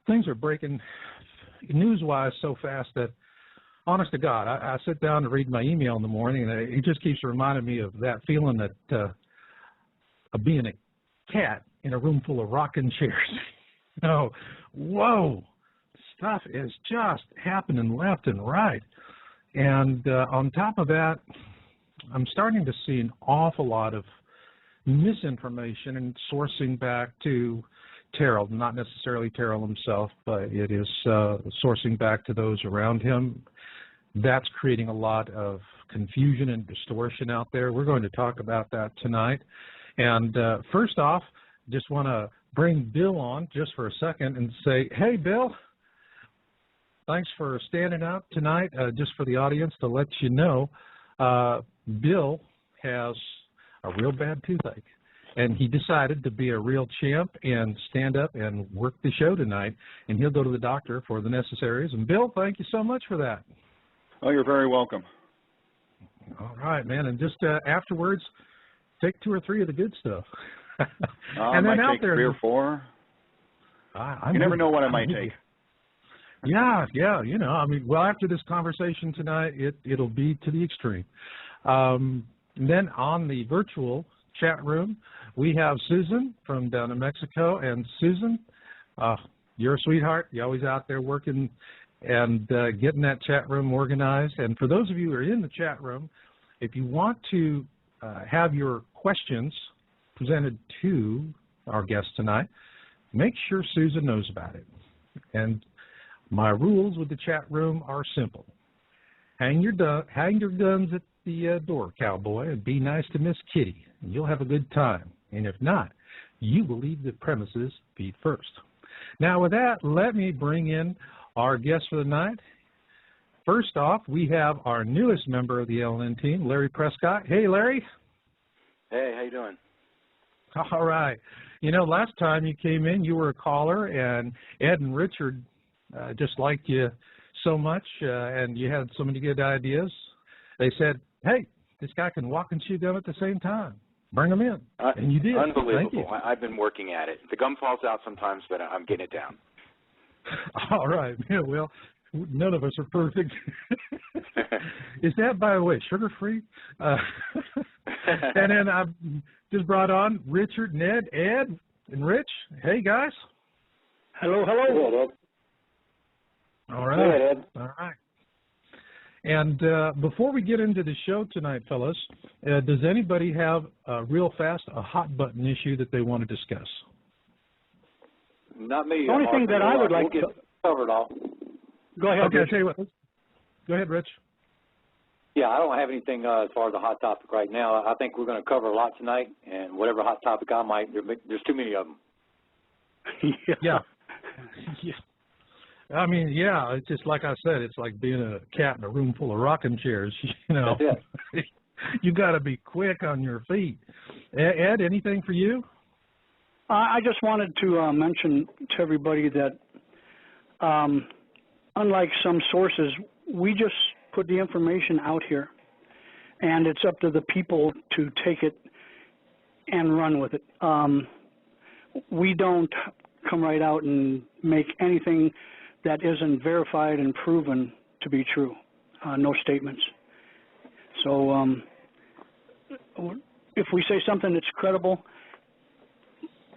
things are breaking news-wise so fast that, honest to God, I sit down to read my email in the morning, and it just keeps reminding me of that feeling that of being a cat in a room full of rocking chairs. Whoa, stuff is just happening left and right. And on top of that, I'm starting to see an awful lot of misinformation and sourcing back to Terrell, not necessarily Terrell himself, but it is sourcing back to those around him. That's creating a lot of confusion and distortion out there. We're going to talk about that tonight. And first off, just want to bring Bill on just for a second and say, hey, Bill, thanks for standing up tonight. Just for the audience to let you know, Bill has a real bad toothache, and he decided to be a real champ and stand up and work the show tonight, and he'll go to the doctor for the necessaries. And Bill, thank you so much for that. Oh, you're very welcome. All right, man, and just afterwards, take 2 or 3 of the good stuff. And then I might out take there, 3 or 4. You never know what I might take. Yeah, I mean, well, after this conversation tonight, it'll be to the extreme. Then on the virtual chat room, we have Susan from down in Mexico. And Susan, you're a sweetheart. You're always out there working and getting that chat room organized. And for those of you who are in the chat room, if you want to have your questions presented to our guest tonight, make sure Susan knows about it. And my rules with the chat room are simple. Hang your guns at the door, cowboy, and be nice to Miss Kitty, and you'll have a good time. And if not, you will leave the premises feet first. Now, with that, let me bring in our guest for the night. First off, we have our newest member of the LN team, Larry Prescott. Hey, Larry. Hey, how you doing? All right. You know, last time you came in, you were a caller, and Ed and Richard just liked you so much, and you had so many good ideas. They said, hey, this guy can walk and chew gum at the same time. Bring him in. And you did. Unbelievable. Thank you. I've been working at it. The gum falls out sometimes, but I'm getting it down. All right. Yeah, well, none of us are perfect. Is that, by the way, sugar-free? And then I've just brought on Richard, Ned, Ed, and Rich. Hey, guys. Hello, hello. Hey, Ed. All right. Hey, Ed. All right. And before we get into the show tonight, fellas, does anybody have real fast a hot button issue that they want to discuss? Not me. The only thing that I would like to cover it all. Go ahead. Okay, Rich. I'll tell you what. Go ahead, Rich. Yeah, I don't have anything as far as a hot topic right now. I think we're going to cover a lot tonight, and whatever hot topic I might, there's too many of them. Yeah. Yeah. I mean, yeah, it's just like I said, it's like being a cat in a room full of rocking chairs, you know. That's it. You got to be quick on your feet. Ed, anything for you? I just wanted to mention to everybody that unlike some sources, we just put the information out here, and it's up to the people to take it and run with it. We don't come right out and make anything that isn't verified and proven to be true, no statements. So if we say something that's credible,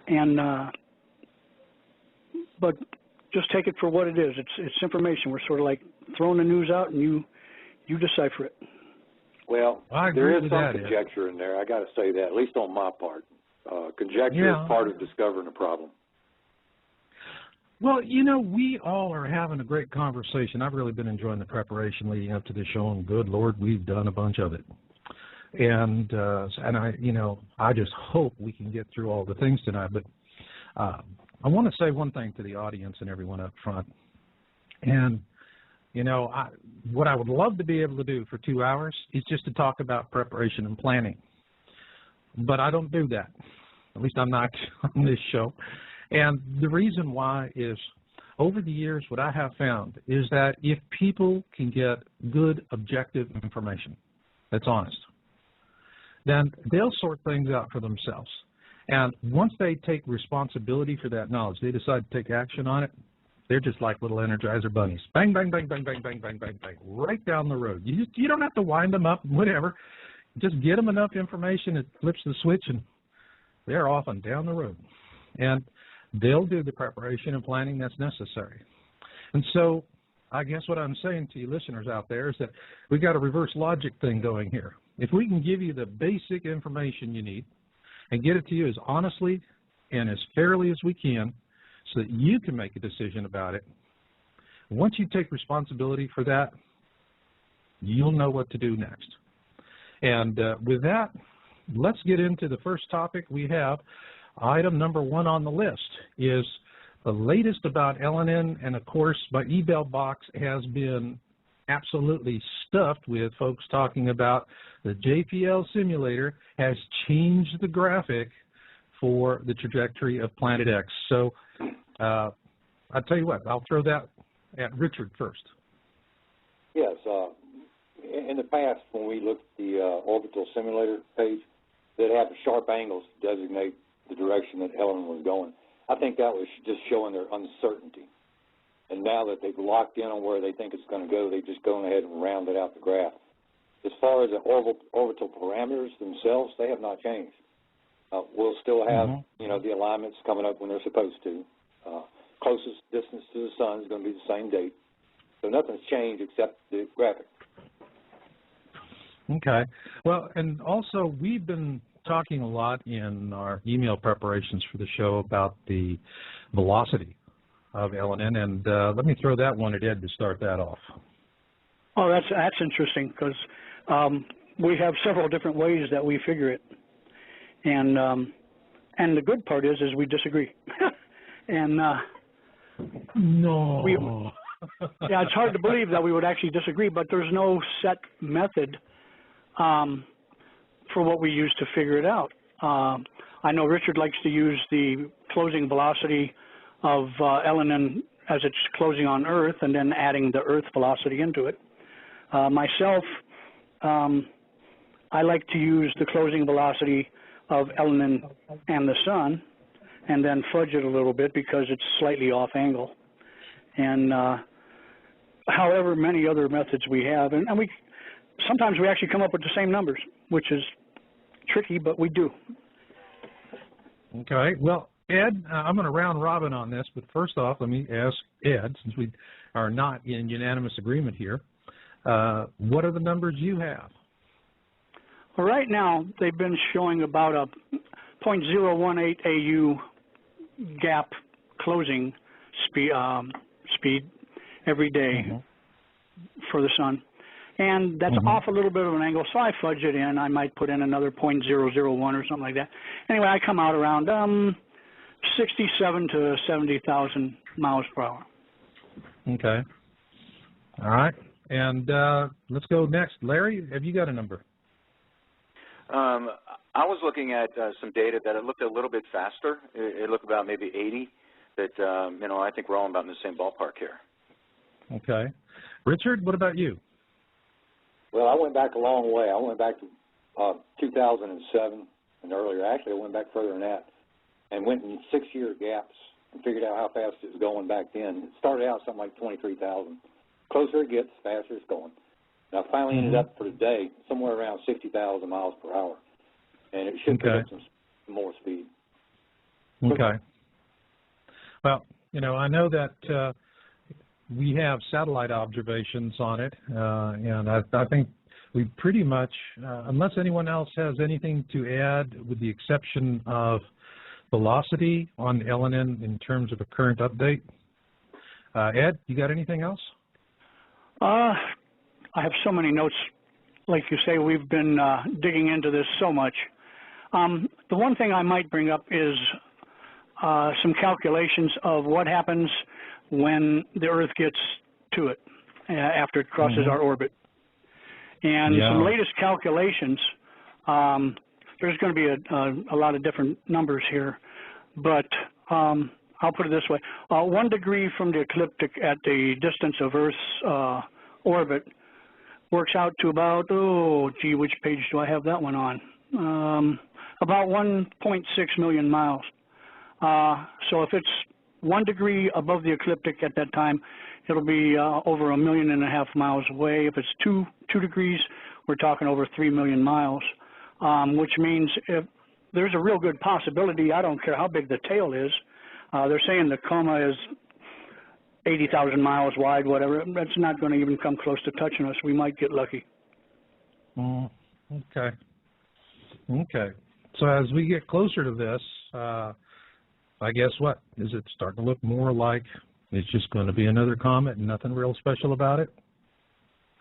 and but just take it for what it is. It's information. We're sort of like throwing the news out, and you decipher it. Well, I agree there is with some that, conjecture in there. I got to say that, at least on my part. Conjecture is part of discovering a problem. Well, you know, we all are having a great conversation. I've really been enjoying the preparation leading up to the show, and good Lord, we've done a bunch of it. And I just hope we can get through all the things tonight. But I want to say one thing to the audience and everyone up front. And, you know, what I would love to be able to do for 2 hours is just to talk about preparation and planning. But I don't do that. At least I'm not on this show. And the reason why is, over the years, what I have found is that if people can get good, objective information that's honest, then they'll sort things out for themselves. And once they take responsibility for that knowledge, they decide to take action on it, They're just like little Energizer bunnies. Bang, bang, bang, bang, bang, bang, bang, bang, bang, right down the road. You don't have to wind them up, whatever. Just get them enough information, it flips the switch, and they're off and down the road. And they'll do the preparation and planning that's necessary. And so I guess what I'm saying to you listeners out there is that we've got a reverse logic thing going here. If we can give you the basic information you need and get it to you as honestly and as fairly as we can so that you can make a decision about it, once you take responsibility for that, you'll know what to do next. And with that, let's get into the first topic we have. Item number 1 on the list is the latest about LNN, and of course my email box has been absolutely stuffed with folks talking about the JPL simulator has changed the graphic for the trajectory of Planet X. So I'll tell you what, I'll throw that at Richard first. Yes. In the past, when we looked at the orbital simulator page, they'd have sharp angles to designate the direction that LNN was going. I think that was just showing their uncertainty. And now that they've locked in on where they think it's going to go, they've just gone ahead and rounded out the graph. As far as the orbital parameters themselves, they have not changed. We'll still have, the alignments coming up when they're supposed to. Closest distance to the sun is going to be the same date. So nothing's changed except the graphic. Okay. Well, and also we've been talking a lot in our email preparations for the show about the velocity of LNN, and let me throw that one at Ed to start that off. Oh, that's interesting because we have several different ways that we figure it, and the good part is we disagree, and no. Yeah, it's hard to believe that we would actually disagree, but there's no set method for what we use to figure it out. I know Richard likes to use the closing velocity of LNN as it's closing on Earth and then adding the Earth velocity into it. Myself, I like to use the closing velocity of LNN and the Sun and then fudge it a little bit because it's slightly off angle. And however many other methods we have, and sometimes we actually come up with the same numbers, which is tricky, but we do. Okay. Well, Ed, I'm going to round robin on this, but first off, let me ask Ed, since we are not in unanimous agreement here, what are the numbers you have? Well, right now, they've been showing about a 0.018 AU gap closing speed every day for the Sun. And that's off a little bit of an angle, so I fudge it in. I might put in another 0.001 or something like that. Anyway, I come out around 67 to 70,000 miles per hour. Okay. All right. And let's go next. Larry, have you got a number? I was looking at some data that it looked a little bit faster. It looked about maybe 80. That, I think we're all about in the same ballpark here. Okay. Richard, what about you? Well, I went back a long way. I went back to 2007 and earlier. Actually, I went back further than that and went in 6-year gaps and figured out how fast it was going back then. It started out something like 23,000. Closer it gets, faster it's going. And I finally ended up for today somewhere around 60,000 miles per hour. And it should pick up some more speed. Okay. Well, I know that we have satellite observations on it, and I think we pretty much, unless anyone else has anything to add, with the exception of velocity on LNN in terms of a current update. Ed, you got anything else? I have so many notes. Like you say, we've been digging into this so much. The one thing I might bring up is some calculations of what happens when the Earth gets to it after it crosses our orbit. And some latest calculations, there's going to be a lot of different numbers here, but I'll put it this way. 1 degree from the ecliptic at the distance of Earth's orbit works out to about, which page do I have that one on? About 1.6 million miles. So if it's 1 degree above the ecliptic at that time, it'll be over 1.5 million miles away. If it's 2 degrees, we're talking over 3 million miles, which means if there's a real good possibility, I don't care how big the tail is, they're saying the coma is 80,000 miles wide, whatever. That's not going to even come close to touching us. We might get lucky. Okay. Okay. So as we get closer to this, I guess what? Is it starting to look more like it's just going to be another comet and nothing real special about it?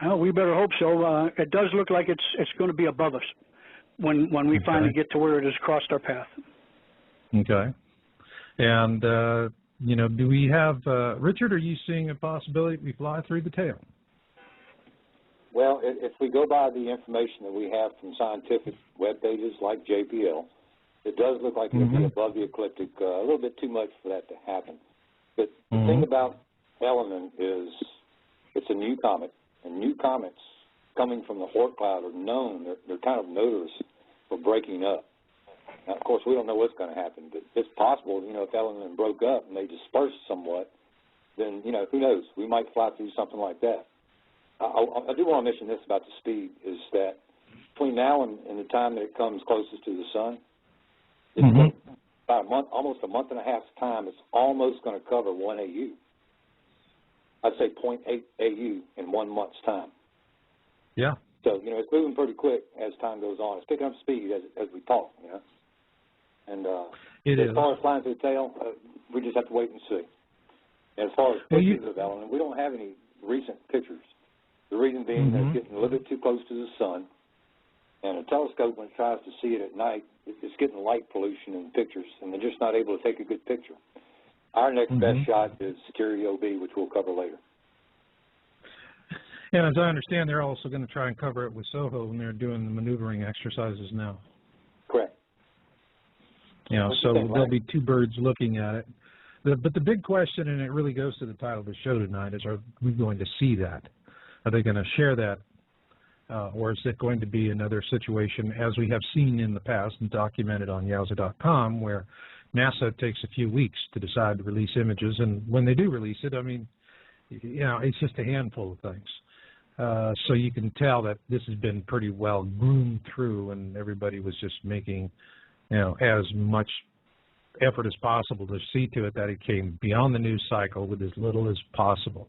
Well, we better hope so. It does look like it's going to be above us when we finally get to where it has crossed our path. Okay. And, you know, do we have, Richard, are you seeing a possibility we fly through the tail? Well, if we go by the information that we have from scientific web pages like JPL, it does look like it'll be above the ecliptic, a little bit too much for that to happen. But the thing about Elenin is it's a new comet, and new comets coming from the Oort cloud are known. They're kind of notorious for breaking up. Now, of course, we don't know what's going to happen, but it's possible, you know, if Elenin broke up and they dispersed somewhat, then, you know, who knows? We might fly through something like that. I do want to mention this about the speed, is that between now and the time that it comes closest to the sun, it's about a month, almost a month and a half's time, it's almost going to cover 1 AU. I'd say 0.8 AU in 1 month's time. Yeah. So, you know, it's moving pretty quick as time goes on. It's picking up speed as we talk, you know. And as far as flying through the tail, we just have to wait and see. And as far as pictures of Elenin, we don't have any recent pictures. The reason being that it's getting a little bit too close to the sun, and a telescope, when it tries to see it at night, it's getting light pollution in pictures, and they're just not able to take a good picture. Our next best shot is Stereo B, which we'll cover later. And as I understand, they're also going to try and cover it with SOHO when they're doing the maneuvering exercises now. Correct. You know, so there'll be two birds looking at it. But the big question, and it really goes to the title of the show tonight, is are we going to see that? Are they going to share that? Or is it going to be another situation, as we have seen in the past and documented on Yowza.com, where NASA takes a few weeks to decide to release images, and when they do release it, I mean, you know, it's just a handful of things. So you can tell that this has been pretty well groomed through, and everybody was just making, you know, as much effort as possible to see to it that it came beyond the news cycle with as little as possible.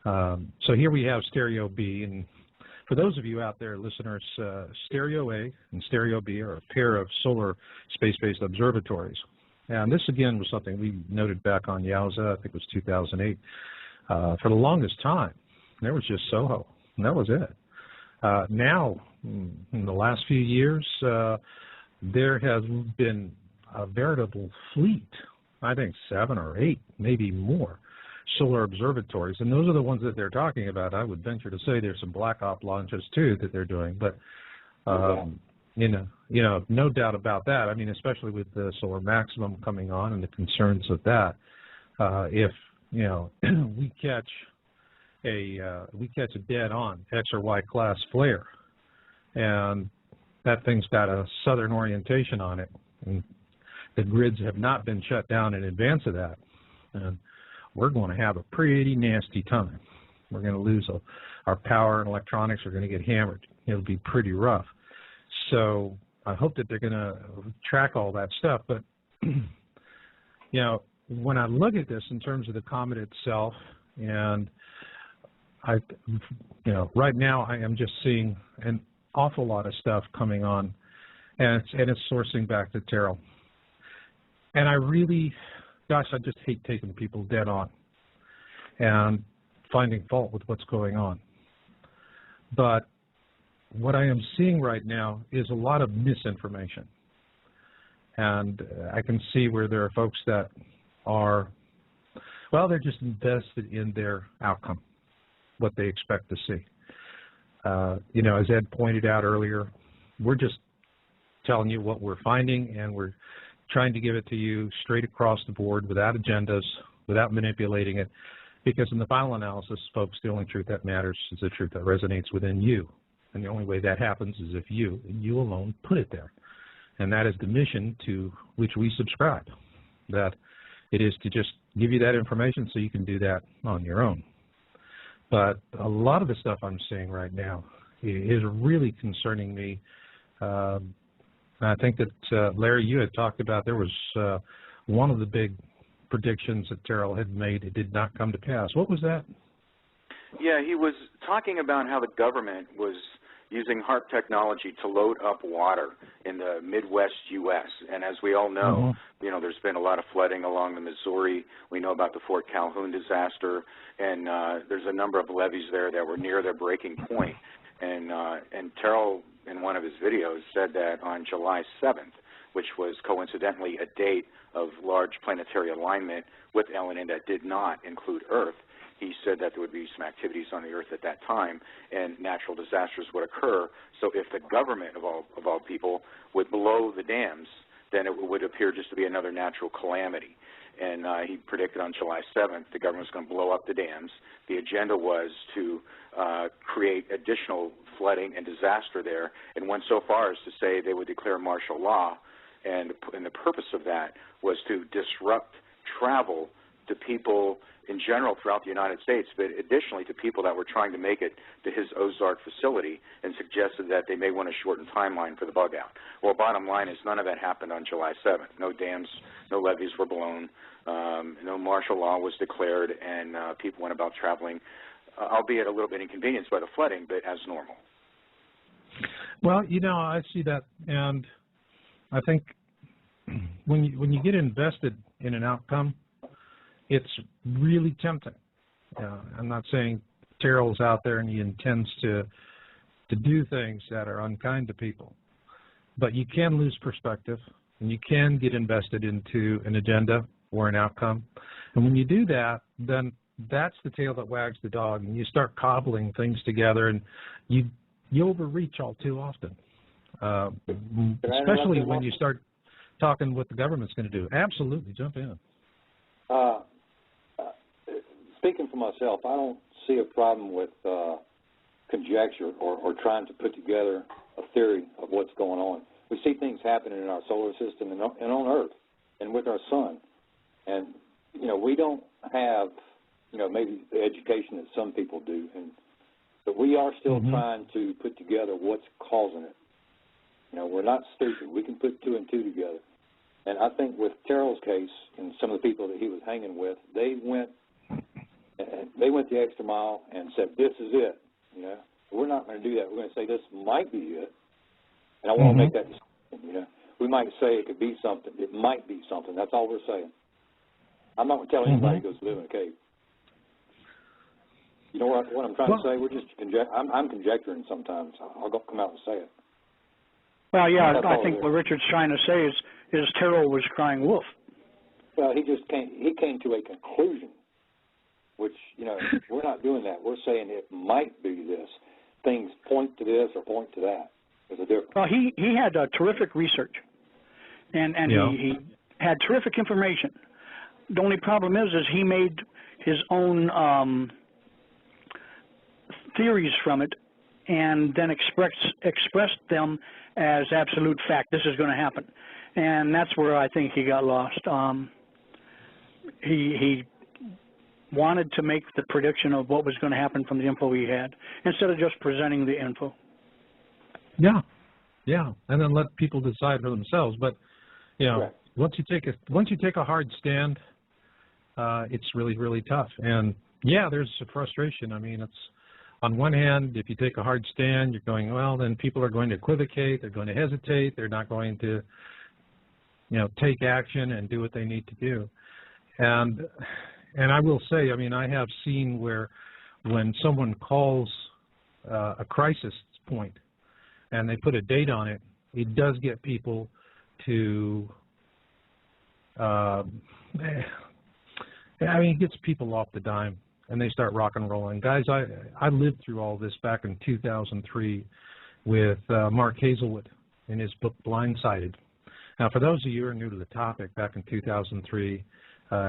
So here we have Stereo B, and for those of you out there, listeners, Stereo A and Stereo B are a pair of solar space-based observatories. And this, again, was something we noted back on Yowza, I think it was 2008. For the longest time, there was just SOHO, and that was it. Now, in the last few years, there has been a veritable fleet, I think 7 or 8, maybe more, solar observatories, and those are the ones that they're talking about. I would venture to say there's some black op launches too that they're doing, but you know, no doubt about that. I mean, especially with the solar maximum coming on and the concerns of that, if you know we catch a dead on X or Y class flare, and that thing's got a southern orientation on it, and the grids have not been shut down in advance of that, and we're going to have a pretty nasty time. We're going to lose our power, and electronics are going to get hammered. It'll be pretty rough. So I hope that they're going to track all that stuff. But, you know, when I look at this in terms of the comet itself, and you know, right now I am just seeing an awful lot of stuff coming on, and it's sourcing back to Terrell. And I really, gosh, I just hate taking people dead on and finding fault with what's going on. But what I am seeing right now is a lot of misinformation. And I can see where there are folks that are, well, they're just invested in their outcome, what they expect to see. You know, as Ed pointed out earlier, we're just telling you what we're finding, and we're trying to give it to you straight across the board without agendas, without manipulating it, because in the final analysis, folks, the only truth that matters is the truth that resonates within you. And the only way that happens is if you, and you alone, put it there. And that is the mission to which we subscribe, that It is to just give you that information so you can do that on your own. But a lot of the stuff I'm seeing right now is really concerning me. I think that, Larry, you had talked about there was one of the big predictions that Terrell had made. It did not come to pass. What was that? Yeah, he was talking about how the government was using HAARP technology to load up water in the Midwest U.S. And as we all know, you know, there's been a lot of flooding along the Missouri. We know about the Fort Calhoun disaster, and there's a number of levees there that were near their breaking point. And Terrell, in one of his videos, said that on July 7th, which was coincidentally a date of large planetary alignment with LNN that did not include Earth, he said that there would be some activities on the Earth at that time, and natural disasters would occur. So if the government of all people would blow the dams, then it would appear just to be another natural calamity. And he predicted on July 7th the government was going to blow up the dams. The agenda was to create additional flooding and disaster there, and went so far as to say they would declare martial law, and the purpose of that was to disrupt travel to people in general throughout the United States, but additionally to people that were trying to make it to his Ozark facility, and suggested that they may want a shortened timeline for the bug out. Well, bottom line is none of that happened on July 7th. No dams, no levees were blown, no martial law was declared, and people went about traveling, albeit a little bit inconvenienced by the flooding, but as normal. Well, you know, I see that, and I think when you get invested in an outcome, it's really tempting. I'm not saying Terrell's out there and he intends to do things that are unkind to people, but you can lose perspective, and you can get invested into an agenda or an outcome. And when you do that, then that's the tail that wags the dog, and you start cobbling things together, and you overreach all too often, especially when you start talking what the government's going to do. Absolutely, jump in. Speaking for myself, I don't see a problem with conjecture or trying to put together a theory of what's going on. We see things happening in our solar system and on Earth and with our sun. And, you know, we don't have, you know, maybe the education that some people do, but we are still trying to put together what's causing it. You know, we're not stupid. We can put two and two together. And I think with Terrell's case and some of the people that he was hanging with, they went the extra mile and said, this is it. You know, we're not going to do that. We're going to say this might be it. And I want to make that distinction, you know. We might say it could be something. It might be something. That's all we're saying. I'm not going to tell anybody to go live in a cave. You know what I'm trying to say? We're just I'm conjecturing sometimes. I'll come out and say it. Well, yeah, I think what Richard's trying to say is Terrell was crying wolf. Well, he came to a conclusion, which, you know, we're not doing that. We're saying it might be this. Things point to this or point to that. There's a difference. Well, he had terrific research, and he had terrific information. The only problem is he made his own theories from it, and then expressed them as absolute fact. This is going to happen, and that's where I think he got lost. He wanted to make the prediction of what was going to happen from the info he had, instead of just presenting the info. Yeah, and then let people decide for themselves. But you know, right. once you take a hard stand, it's really, really tough. And yeah, there's a frustration. I mean, it's on one hand, if you take a hard stand, you're going, well, then people are going to equivocate, they're going to hesitate, they're not going to, you know, take action and do what they need to do. And I will say, I mean, I have seen where when someone calls a crisis point and they put a date on it, it does get people to, I mean, it gets people off the dime, and they start rock and rolling. Guys, I lived through all this back in 2003 with Mark Hazelwood in his book Blindsided. Now, for those of you who are new to the topic, back in 2003,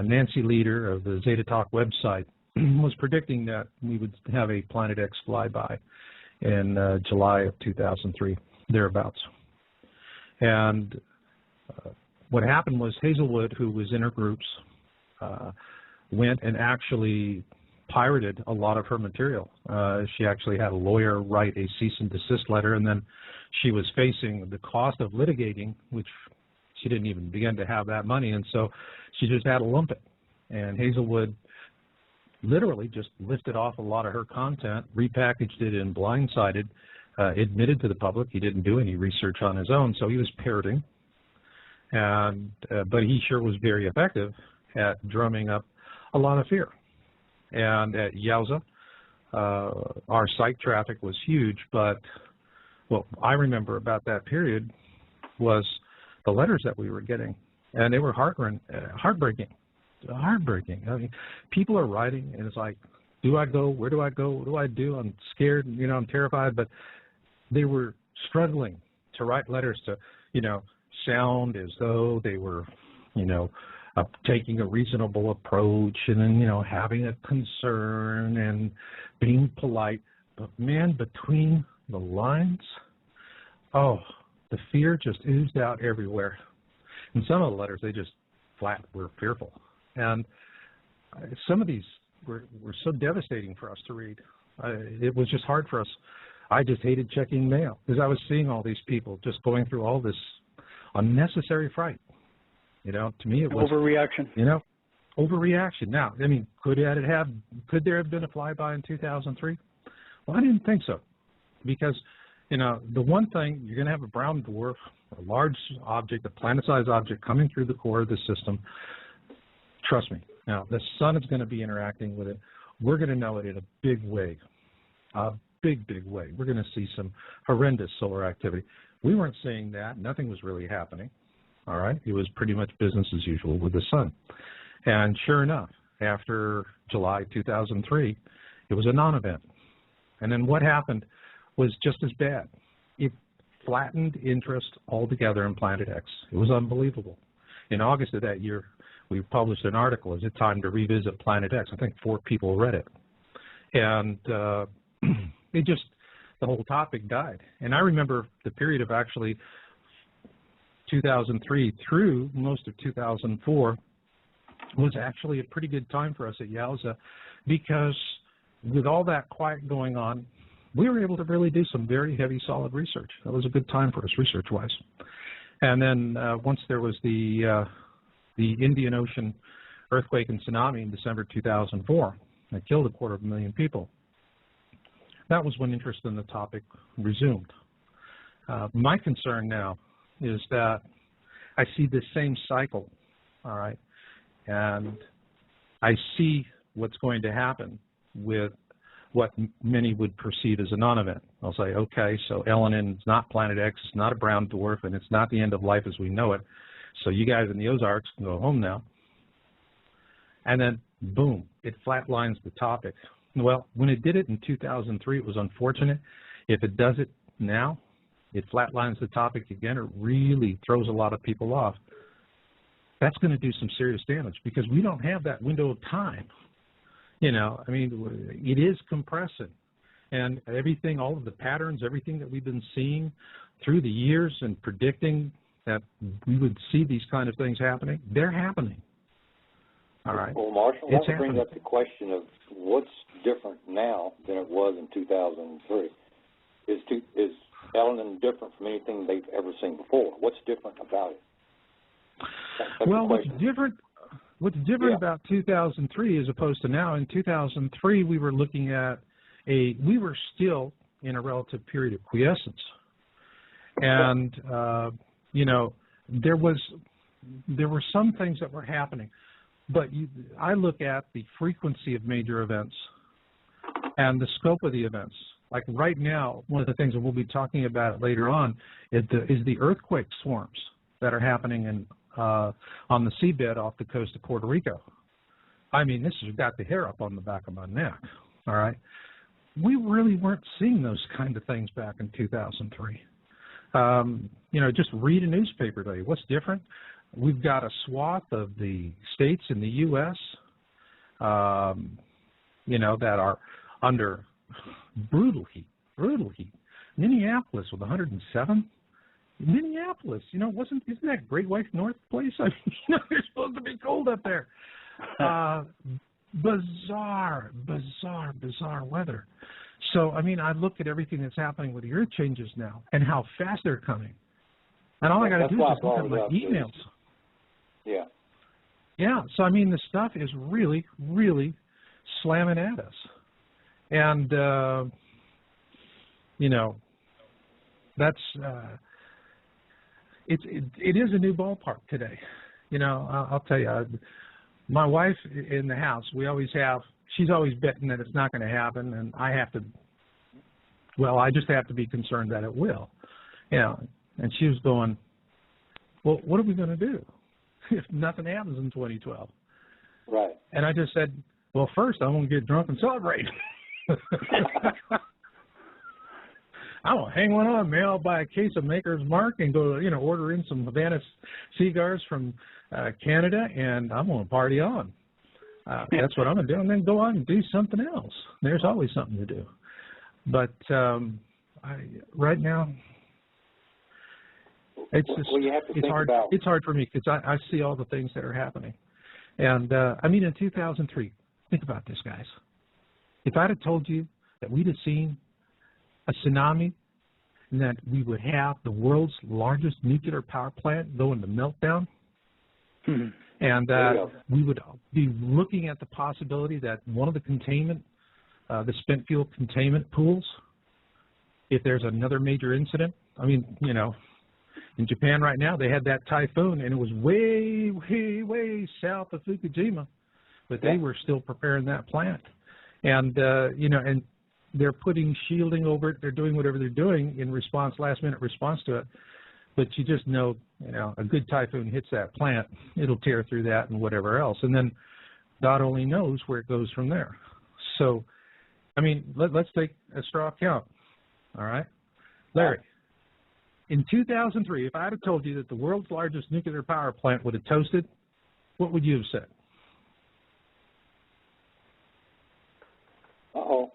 Nancy Leader of the Zeta Talk website was predicting that we would have a Planet X flyby in July of 2003, thereabouts. And what happened was Hazelwood, who was in her groups, went and actually pirated a lot of her material. She actually had a lawyer write a cease and desist letter, and then she was facing the cost of litigating, which she didn't even begin to have that money, and so she just had to lump it. And Hazelwood literally just lifted off a lot of her content, repackaged it in Blindsided, admitted to the public he didn't do any research on his own, so he was parroting. And but he sure was very effective at drumming up a lot of fear. And at Yowza, our site traffic was huge, but what I remember about that period was the letters that we were getting, and they were heartbreaking. Heartbreaking. I mean, people are writing, and it's like, do I go? Where do I go? What do I do? I'm scared, you know, I'm terrified, but they were struggling to write letters to, you know, sound as though they were, you know, taking a reasonable approach and then, you know, having a concern and being polite. But, man, between the lines, oh, the fear just oozed out everywhere. And some of the letters, they just flat were fearful. And some of these were so devastating for us to read. It was just hard for us. I just hated checking mail because I was seeing all these people just going through all this unnecessary fright. You know, to me it was overreaction. You know, overreaction. Now, I mean, could there have been a flyby in 2003? Well, I didn't think so, because, you know, the one thing, you're going to have a brown dwarf, a large object, a planet-sized object coming through the core of the system. Trust me. Now, the sun is going to be interacting with it. We're going to know it in a big way, a big, big way. We're going to see some horrendous solar activity. We weren't seeing that. Nothing was really happening. All right? It was pretty much business as usual with the sun. And sure enough, after July 2003, it was a non-event. And then what happened was just as bad. It flattened interest altogether in Planet X. It was unbelievable. In August of that year, we published an article, Is It Time to Revisit Planet X? I think 4 people read it. And it just, the whole topic died. And I remember the period of actually 2003 through most of 2004 was actually a pretty good time for us at Yowza, because with all that quiet going on, we were able to really do some very heavy, solid research. That was a good time for us research-wise. And then once there was the Indian Ocean earthquake and tsunami in December 2004 that killed 250,000 people, that was when interest in the topic resumed. My concern now is that I see this same cycle, all right, and I see what's going to happen with what many would perceive as a non-event. I'll say, okay, so Elenin is not Planet X, it's not a brown dwarf, and it's not the end of life as we know it, so you guys in the Ozarks can go home now. And then, boom, it flatlines the topic. Well, when it did it in 2003, it was unfortunate. If it does it now, it flatlines the topic again. It really throws a lot of people off. That's going to do some serious damage, because we don't have that window of time. You know, I mean, it is compressing. And everything, all of the patterns, everything that we've been seeing through the years and predicting that we would see these kind of things happening, they're happening. All right. Well, Marshall, that brings up the question of what's different now than it was in 2003. Is Elenin different from anything they've ever seen before? What's different about it? Well, what's different about 2003 as opposed to now, in 2003 we were looking at we were still in a relative period of quiescence. And, you know, there were some things that were happening. But I look at the frequency of major events and the scope of the events. Like right now, one of the things that we'll be talking about later on is the earthquake swarms that are happening on the seabed off the coast of Puerto Rico. I mean, this has got the hair up on the back of my neck, all right? We really weren't seeing those kind of things back in 2003. You know, just read a newspaper today. What's different? We've got a swath of the states in the U.S., you know, that are under brutal heat. Minneapolis with 107. Minneapolis, you know, isn't that Great White North place? I mean, you know, they're supposed to be cold up there. bizarre weather. So, I mean, I look at everything that's happening with the earth changes now and how fast they're coming. And all I got to do is just look at my emails. Yeah. Yeah, so, I mean, the stuff is really, really slamming at us. And, you know, that's, it is a new ballpark today. You know, I'll tell you, my wife in the house, she's always betting that it's not going to happen, and I just have to be concerned that it will. You know, and she was going, well, what are we going to do if nothing happens in 2012? Right. And I just said, well, first I'm going to get drunk and celebrate. I'm going to hang one on, man. I'll buy a case of Maker's Mark and go, you know, order in some Havana cigars from Canada, and I'm going to party on. That's what I'm going to do, and then go on and do something else. There's always something to do. But right now, it's just, it's hard for me because I see all the things that are happening. And, I mean, in 2003, think about this, guys. If I'd have told you that we'd have seen a tsunami and that we would have the world's largest nuclear power plant go into meltdown, and we would be looking at the possibility that one of the containment, the spent fuel containment pools, if there's another major incident, I mean, you know, in Japan right now, they had that typhoon, and it was way, way, way south of Fukushima, but they were still preparing that plant. And, you know, and they're putting shielding over it. They're doing whatever they're doing in response, last-minute response to it. But you just know, you know, a good typhoon hits that plant, it'll tear through that and whatever else. And then God only knows where it goes from there. So, I mean, let's take a straw count, all right? Larry, in 2003, if I had told you that the world's largest nuclear power plant would have toasted, what would you have said? Uh-oh.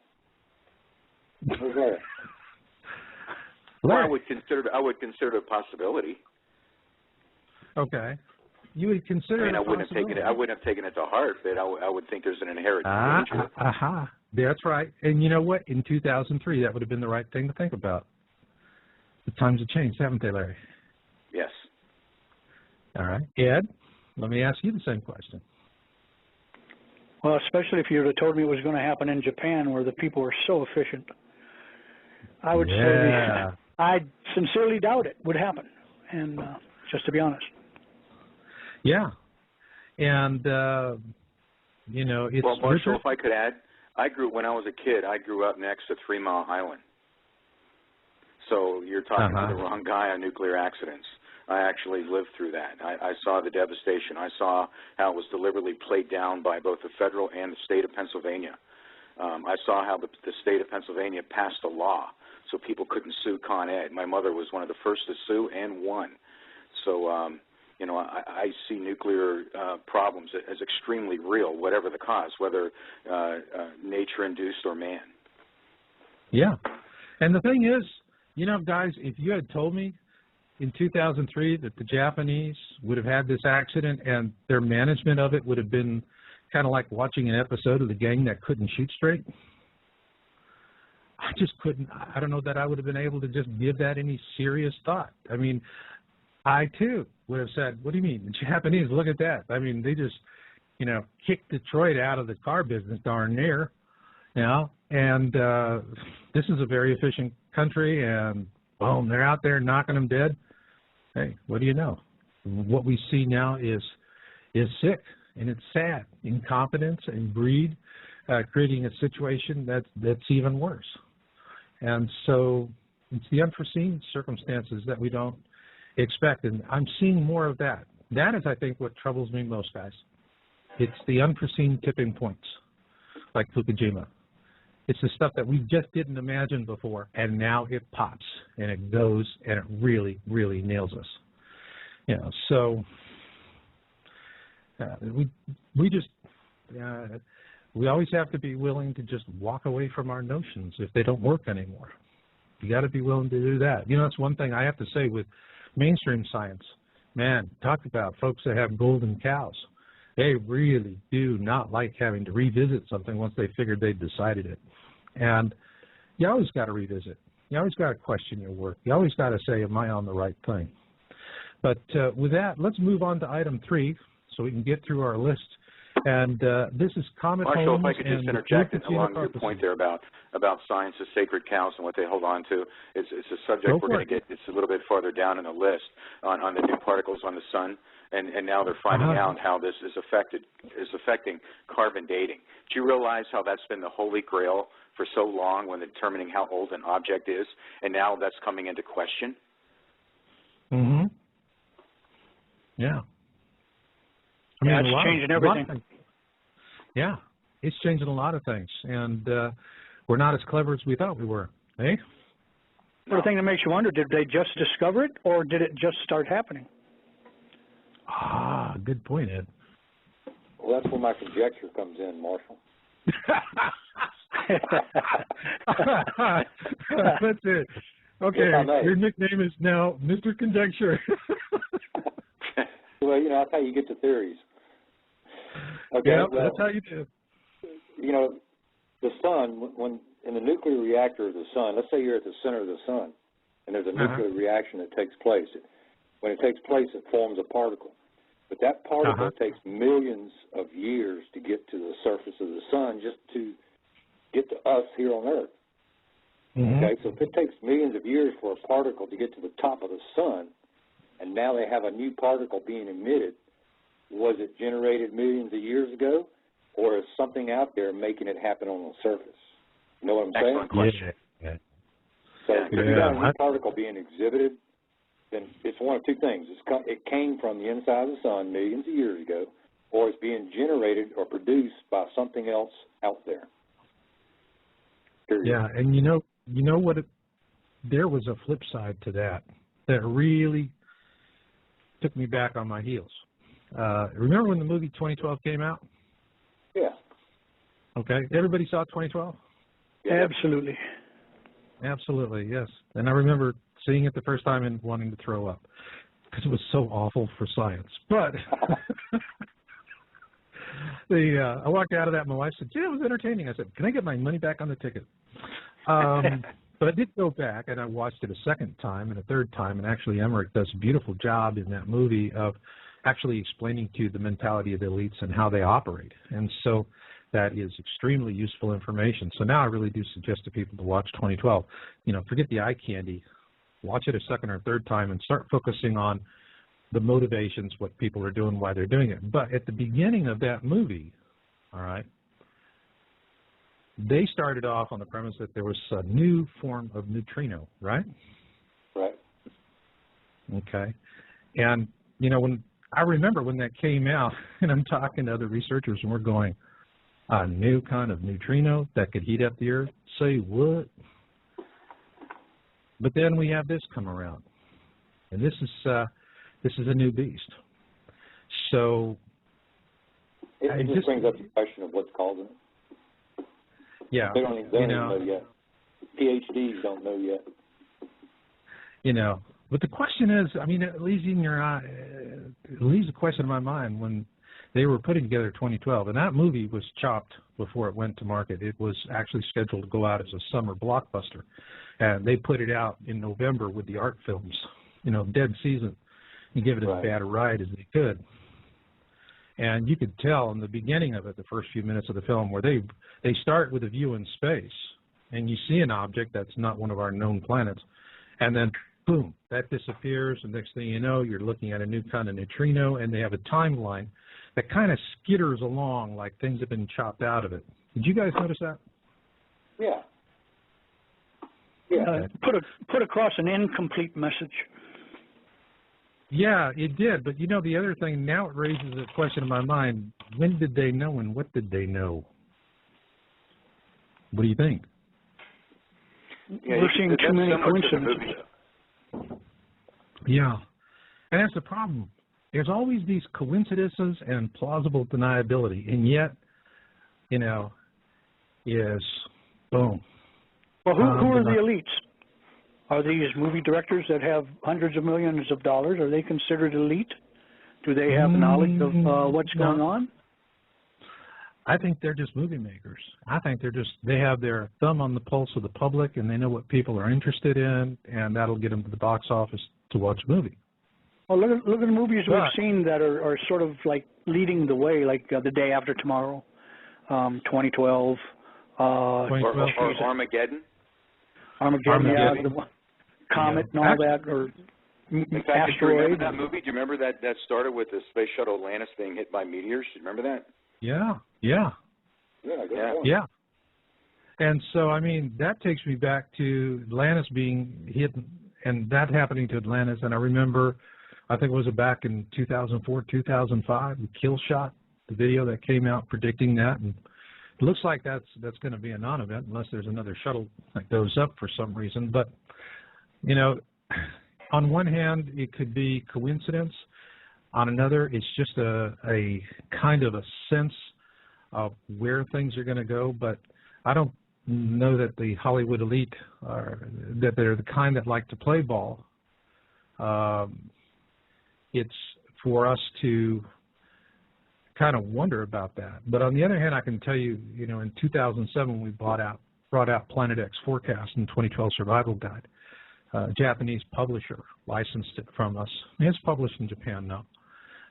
Who's there? Well, I would consider it a possibility. Okay. You would consider I mean, it I wouldn't have taken it to heart, but I would think there's an inherent danger. That's right. And you know what? In 2003, that would have been the right thing to think about. The times have changed, haven't they, Larry? Yes. All right. Ed, let me ask you the same question. Well, especially if you would have told me it was going to happen in Japan, where the people are so efficient. I would say I sincerely doubt it would happen, and just to be honest. Yeah. And, you know, it's... Well, Marshall, if I could add, when I was a kid, I grew up next to 3 Mile Island. So you're talking to the wrong guy on nuclear accidents. I actually lived through that. I saw the devastation. I saw how it was deliberately played down by both the federal and the state of Pennsylvania. I saw how the state of Pennsylvania passed a law so people couldn't sue Con Ed. My mother was one of the first to sue and won. So, you know, I see nuclear problems as extremely real, whatever the cause, whether nature-induced or man. Yeah. And the thing is, you know, guys, if you had told me in 2003 that the Japanese would have had this accident and their management of it would have been kind of like watching an episode of The Gang That Couldn't Shoot Straight, I just couldn't. I don't know that I would have been able to just give that any serious thought. I mean, I, too, would have said, what do you mean? The Japanese, look at that. I mean, they just, you know, kicked Detroit out of the car business darn near, you know, and this is a very efficient country, and, boom, they're out there knocking them dead. Hey, what do you know? What we see now is sick, and it's sad. Incompetence and greed creating a situation that's even worse. And so it's the unforeseen circumstances that we don't expect, and I'm seeing more of that. That is, I think, what troubles me most, guys. It's the unforeseen tipping points, like Fukushima. It's the stuff that we just didn't imagine before, and now it pops, and it goes, and it really, really nails us. You know, so we always have to be willing to just walk away from our notions if they don't work anymore. You got to be willing to do that. You know, that's one thing I have to say with mainstream science. Man, talk about folks that have golden cows. They really do not like having to revisit something once they figured they'd decided it. And you always got to revisit. You always got to question your work. You always got to say, am I on the right thing? But with that, let's move on to item 3 so we can get through our list. And this is comet Marshall, homes. if I could just interject along your point there about science's sacred cows and what they hold on to. It's a subject we're going to get. It's a little bit farther down in the list on the new particles on the sun, and now they're finding out how this is affecting carbon dating. Do you realize how that's been the holy grail for so long when determining how old an object is, and now that's coming into question? Mm-hmm. Yeah. I mean, it's changing everything. Yeah, it's changing a lot of things, and we're not as clever as we thought we were, eh? Well, the thing that makes you wonder, did they just discover it, or did it just start happening? Ah, good point, Ed. Well, that's where my conjecture comes in, Marshall. That's it. Okay, your nickname is now Mr. Conjecture. Well, you know, that's how you get to theories. Okay, yeah, well, that's how you do. You know, the sun, when in the nuclear reactor of the sun, let's say you're at the center of the sun, and there's a nuclear reaction that takes place. When it takes place, it forms a particle. But that particle takes millions of years to get to the surface of the sun just to get to us here on Earth. Okay, so if it takes millions of years for a particle to get to the top of the sun, and now they have a new particle being emitted, was it generated millions of years ago, or is something out there making it happen on the surface? You know what I'm saying? Excellent question. Yeah. So if you got a new particle being exhibited, then it's one of two things. It came from the inside of the sun millions of years ago, or it's being generated or produced by something else out there. Period. Yeah, and you know what? There was a flip side to that really took me back on my heels. Remember when the movie 2012 came out? Yeah. Okay. Everybody saw 2012? Yeah. Absolutely. Absolutely, yes. And I remember seeing it the first time and wanting to throw up because it was so awful for science. But I walked out of that and my wife said, yeah, it was entertaining. I said, can I get my money back on the ticket? But I did go back, and I watched it a second time and a third time, and actually Emmerich does a beautiful job in that movie of actually explaining to you the mentality of the elites and how they operate. And so that is extremely useful information. So now I really do suggest to people to watch 2012. You know, forget the eye candy. Watch it a second or third time and start focusing on the motivations, what people are doing, why they're doing it. But at the beginning of that movie, all right, they started off on the premise that there was a new form of neutrino, right? Right. Okay. And, you know, I remember when that came out, and I'm talking to other researchers, and we're going, a new kind of neutrino that could heat up the Earth? Say what? But then we have this come around, and this is a new beast. So it just brings up the question of what's causing it. Yeah, they don't even know yet. PhDs don't know yet. You know, but the question is, I mean, it leaves a question in my mind when they were putting together 2012, and that movie was chopped before it went to market. It was actually scheduled to go out as a summer blockbuster, and they put it out in November with the art films, you know, dead season, and give it as bad a ride as they could. And you could tell in the beginning of it, the first few minutes of the film, where they start with a view in space, and you see an object that's not one of our known planets, and then, boom, that disappears, and next thing you know, you're looking at a new kind of neutrino, and they have a timeline that kind of skitters along like things have been chopped out of it. Did you guys notice that? Yeah. Yeah. Put across an incomplete message. Yeah, it did. But, you know, the other thing, now it raises a question in my mind. When did they know and what did they know? What do you think? Yeah, we're seeing too many coincidences. Yeah. And that's the problem. There's always these coincidences and plausible deniability. And yet, you know, is boom. Well, who are the elites? Are these movie directors that have hundreds of millions of dollars, are they considered elite? Do they have knowledge of what's going on? I think they're just movie makers. I think they have their thumb on the pulse of the public, and they know what people are interested in, and that'll get them to the box office to watch a movie. Well, look at the movies we've seen that are sort of like leading the way, like The Day After Tomorrow, 2012. Or Armageddon. Armageddon, yeah, the Comet and all that, or in fact, do you remember Asteroid. that movie? Do you remember that started with the space shuttle Atlantis being hit by meteors? Do you remember that? Yeah. And so, I mean, that takes me back to Atlantis being hit, and that happening to Atlantis. And I remember, I think it was back in 2004, 2005, the Kill Shot, the video that came out predicting that. And it looks like that's going to be a non-event unless there's another shuttle that goes up for some reason. But, you know, on one hand, it could be coincidence. On another, it's just a kind of a sense of where things are going to go. But I don't know that the Hollywood elite that they're the kind that like to play ball. It's for us to kind of wonder about that. But on the other hand, I can tell you, you know, in 2007 we brought out Planet X Forecast and 2012 Survival Guide. Japanese publisher licensed it from us. It's published in Japan now.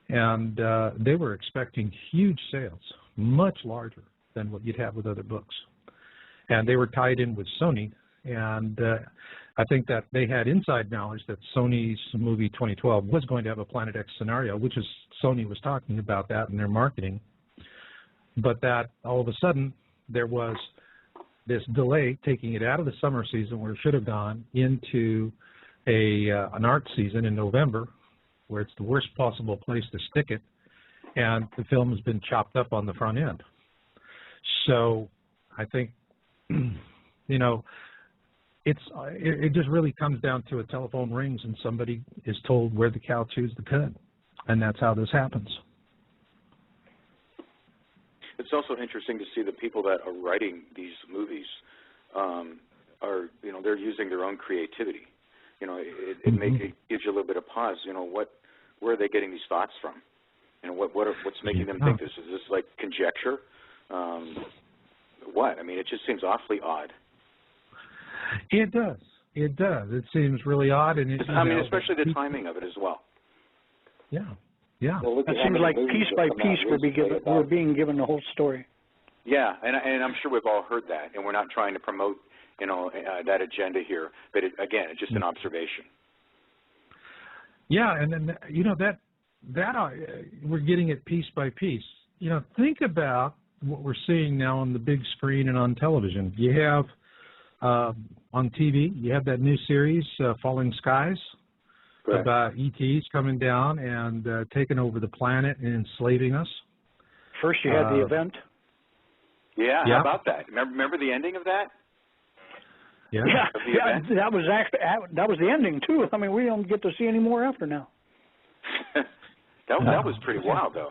And they were expecting huge sales, much larger than what you'd have with other books. And they were tied in with Sony. And I think that they had inside knowledge that Sony's movie 2012 was going to have a Planet X scenario, which is Sony was talking about that in their marketing. But that all of a sudden there was this delay taking it out of the summer season where it should have gone into an art season in November, where it's the worst possible place to stick it, and the film has been chopped up on the front end. So I think, you know, it just really comes down to a telephone rings and somebody is told where the cow chews the cud, and that's how this happens. It's also interesting to see the people that are writing these movies are, you know, they're using their own creativity. You know, it gives you a little bit of pause. You know, where are they getting these thoughts from? You know, what's making them think this? Is this like conjecture? What? I mean, it just seems awfully odd. It does. It does. It seems really odd, and I mean, especially the timing of it as well. Yeah. Yeah. Well, it seems like piece by piece we're being given the whole story. Yeah, and I'm sure we've all heard that, and we're not trying to promote, you know, that agenda here, but again, it's just an observation. Yeah, and then, you know, that we're getting it piece by piece. You know, think about what we're seeing now on the big screen and on television. You have on TV, you have that new series, Falling Skies, right, about ETs coming down and taking over the planet and enslaving us. First, you had the event. Yeah, how about that? Remember the ending of that? Yeah, that was the ending too. I mean, we don't get to see any more after now. that was pretty wild, though.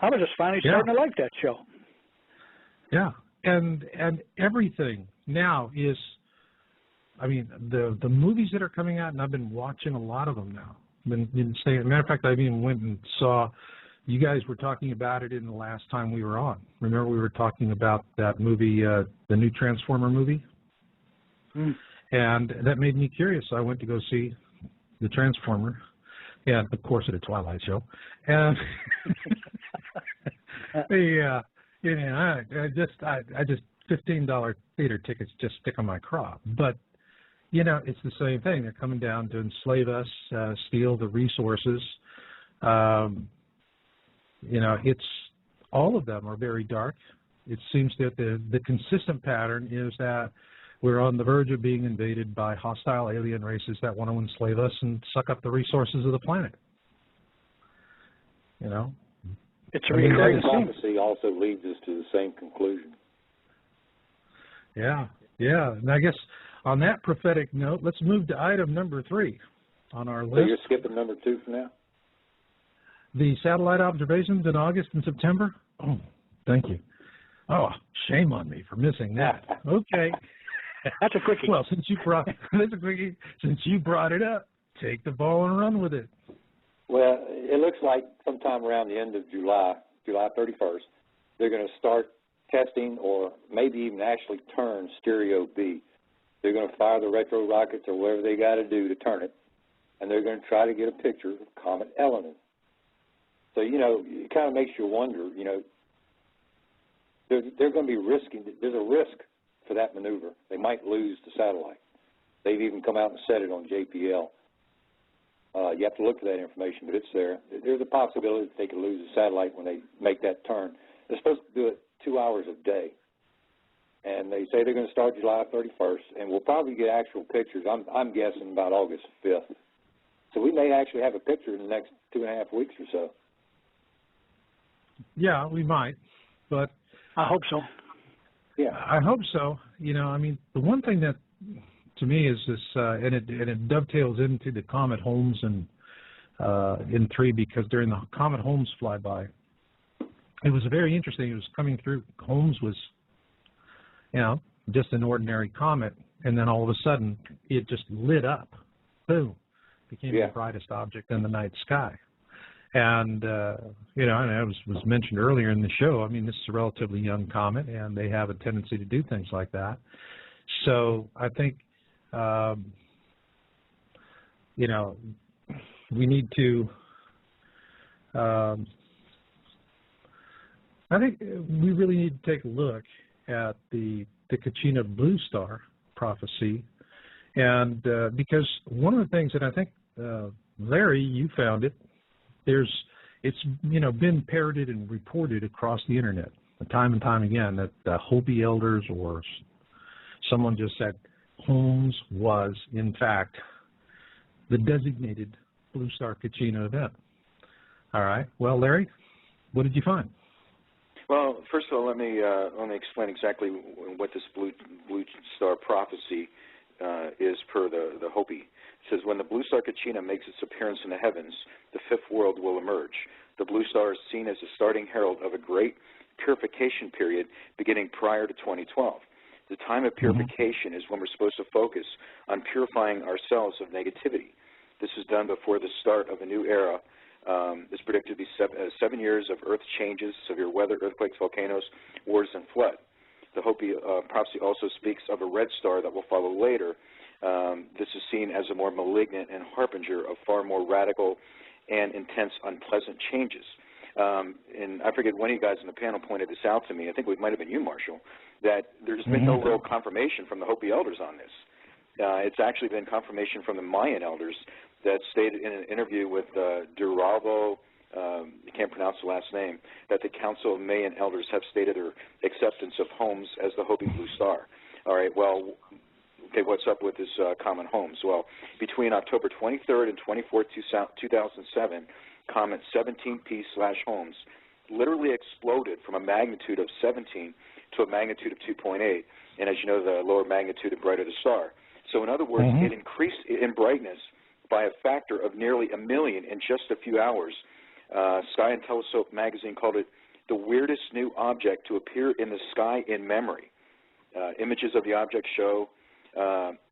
I was just finally starting to like that show. Yeah, and everything now is, I mean, the movies that are coming out, and I've been watching a lot of them now. Matter of fact, I even went and saw. You guys were talking about it in the last time we were on. Remember, we were talking about that movie, the new Transformer movie. And that made me curious. I went to go see the Transformer, and of course at a Twilight show. And I just $15 theater tickets just stick on my craw. But you know, it's the same thing. They're coming down to enslave us, steal the resources. You know, it's all of them are very dark. It seems that the consistent pattern is that we're on the verge of being invaded by hostile alien races that want to enslave us and suck up the resources of the planet. You know? It's a recurring prophecy also leads us to the same conclusion. Yeah, yeah. And I guess on that prophetic note, let's move to item number 3 on our list. So you're skipping number 2 for now? The satellite observations in August and September? Oh, thank you. Oh, shame on me for missing that. Okay. That's a quickie. Well, since you brought it up, take the ball and run with it. Well, it looks like sometime around the end of July 31st, they're going to start testing or maybe even actually turn Stereo B. They're going to fire the retro rockets or whatever they got to do to turn it, and they're going to try to get a picture of Comet Eleanor. So, you know, it kind of makes you wonder, you know, they're going to be risking, there's a risk for that maneuver. They might lose the satellite. They've even come out and said it on JPL. You have to look for that information, but it's there. There's a possibility that they could lose the satellite when they make that turn. They're supposed to do it 2 hours a day. And they say they're going to start July 31st, and we'll probably get actual pictures, I'm guessing about August 5th. So we may actually have a picture in the next 2.5 weeks or so. Yeah, we might, but I hope so. Yeah, I hope so. You know, I mean, the one thing that to me is this, and it dovetails into the Comet Holmes and in 3, because during the Comet Holmes flyby, it was very interesting. It was coming through. Holmes was, you know, just an ordinary comet, and then all of a sudden it just lit up. Boom, became the brightest object in the night sky. And, you know, and it was mentioned earlier in the show, I mean, this is a relatively young comet, and they have a tendency to do things like that. So I think, you know, we need to, I think we really need to take a look at the Kachina Blue Star prophecy, and because one of the things that I think, Larry, you found it, it's you know, been parroted and reported across the internet time and time again that the Hopi elders or someone just said Holmes was in fact the designated Blue Star Kachina event. All right. Well, Larry, what did you find? Well, first of all, let me explain exactly what this Blue Star prophecy is per the Hopi. It says, when the Blue Star Kachina makes its appearance in the heavens, the fifth world will emerge. The blue star is seen as the starting herald of a great purification period beginning prior to 2012. The time of purification is when we're supposed to focus on purifying ourselves of negativity. This is done before the start of a new era. It's predicted to be 7 years of earth changes, severe weather, earthquakes, volcanoes, wars, and flood. The Hopi prophecy also speaks of a red star that will follow later. This is seen as a more malignant and harbinger of far more radical and intense, unpleasant changes. And I forget when you guys in the panel pointed this out to me. I think it might have been you, Marshall, that there's been no real confirmation from the Hopi elders on this. It's actually been confirmation from the Mayan elders that stated in an interview with Duravo, you can't pronounce the last name, that the Council of Mayan Elders have stated their acceptance of Holmes as the Hopi Blue Star. All right, well, okay, what's up with this comet Holmes? Well, between October 23rd and 24th, 2007, comet 17P/Holmes literally exploded from a magnitude of 17 to a magnitude of 2.8, and as you know, the lower magnitude, the brighter the star. So in other words, it increased in brightness by a factor of nearly 1 million in just a few hours. Sky and Telescope magazine called it the weirdest new object to appear in the sky in memory. Images of the object show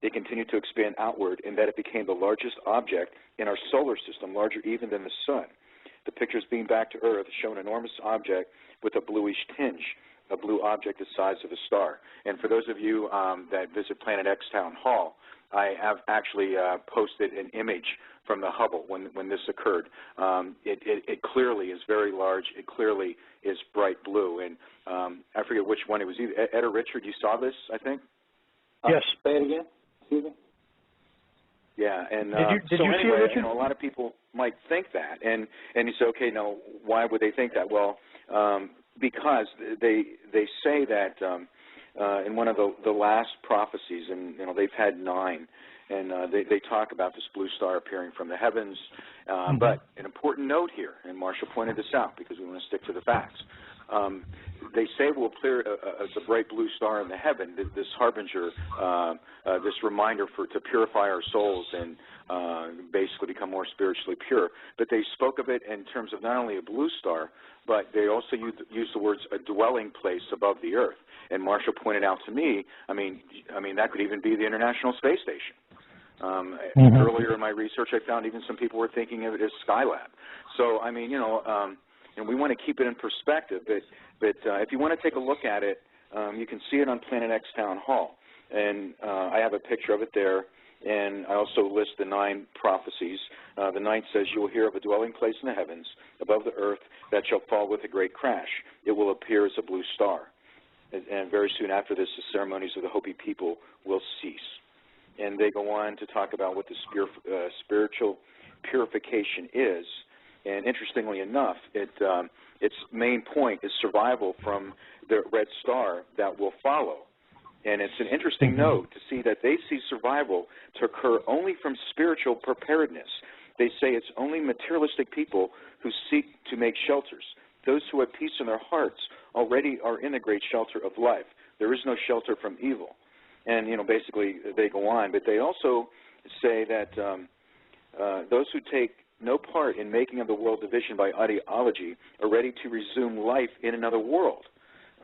it continued to expand outward and that it became the largest object in our solar system, larger even than the sun. The pictures beamed back to Earth show an enormous object with a bluish tinge, a blue object the size of a star. And for those of you that visit Planet X Town Hall, I have actually posted an image from the Hubble when this occurred. It clearly is very large. It clearly is bright blue. And I forget which one it was. Ed or Richard, you saw this, I think? Yes. Say it again. Excuse me. Yeah, and did so you anyway, see it, Richard? you know, a lot of people might think that, and you say, okay, now why would they think that? Well, because they say that in one of the last prophecies, and you know they've had 9, and they talk about this blue star appearing from the heavens. But an important note here, and Marshall pointed this out because we want to stick to the facts. They say will appear as a bright blue star in the heaven, this harbinger, this reminder to purify our souls and basically become more spiritually pure. But they spoke of it in terms of not only a blue star, but they also used the words a dwelling place above the earth. And Marshall pointed out to me, I mean that could even be the International Space Station. Earlier in my research, I found even some people were thinking of it as Skylab. So, I mean, you know, and we want to keep it in perspective. But if you want to take a look at it, you can see it on Planet X Town Hall. And I have a picture of it there. And I also list the 9 prophecies. The 9th says, "You will hear of a dwelling place in the heavens, above the earth, that shall fall with a great crash. It will appear as a blue star. And very soon after this, the ceremonies of the Hopi people will cease." And they go on to talk about what the spiritual purification is. And interestingly enough, its main point is survival from the red star that will follow. And it's an interesting note to see that they see survival to occur only from spiritual preparedness. They say it's only materialistic people who seek to make shelters. Those who have peace in their hearts already are in the great shelter of life. There is no shelter from evil. And, basically they go on. But they also say that those who take no part in making of the world division by ideology are ready to resume life in another world.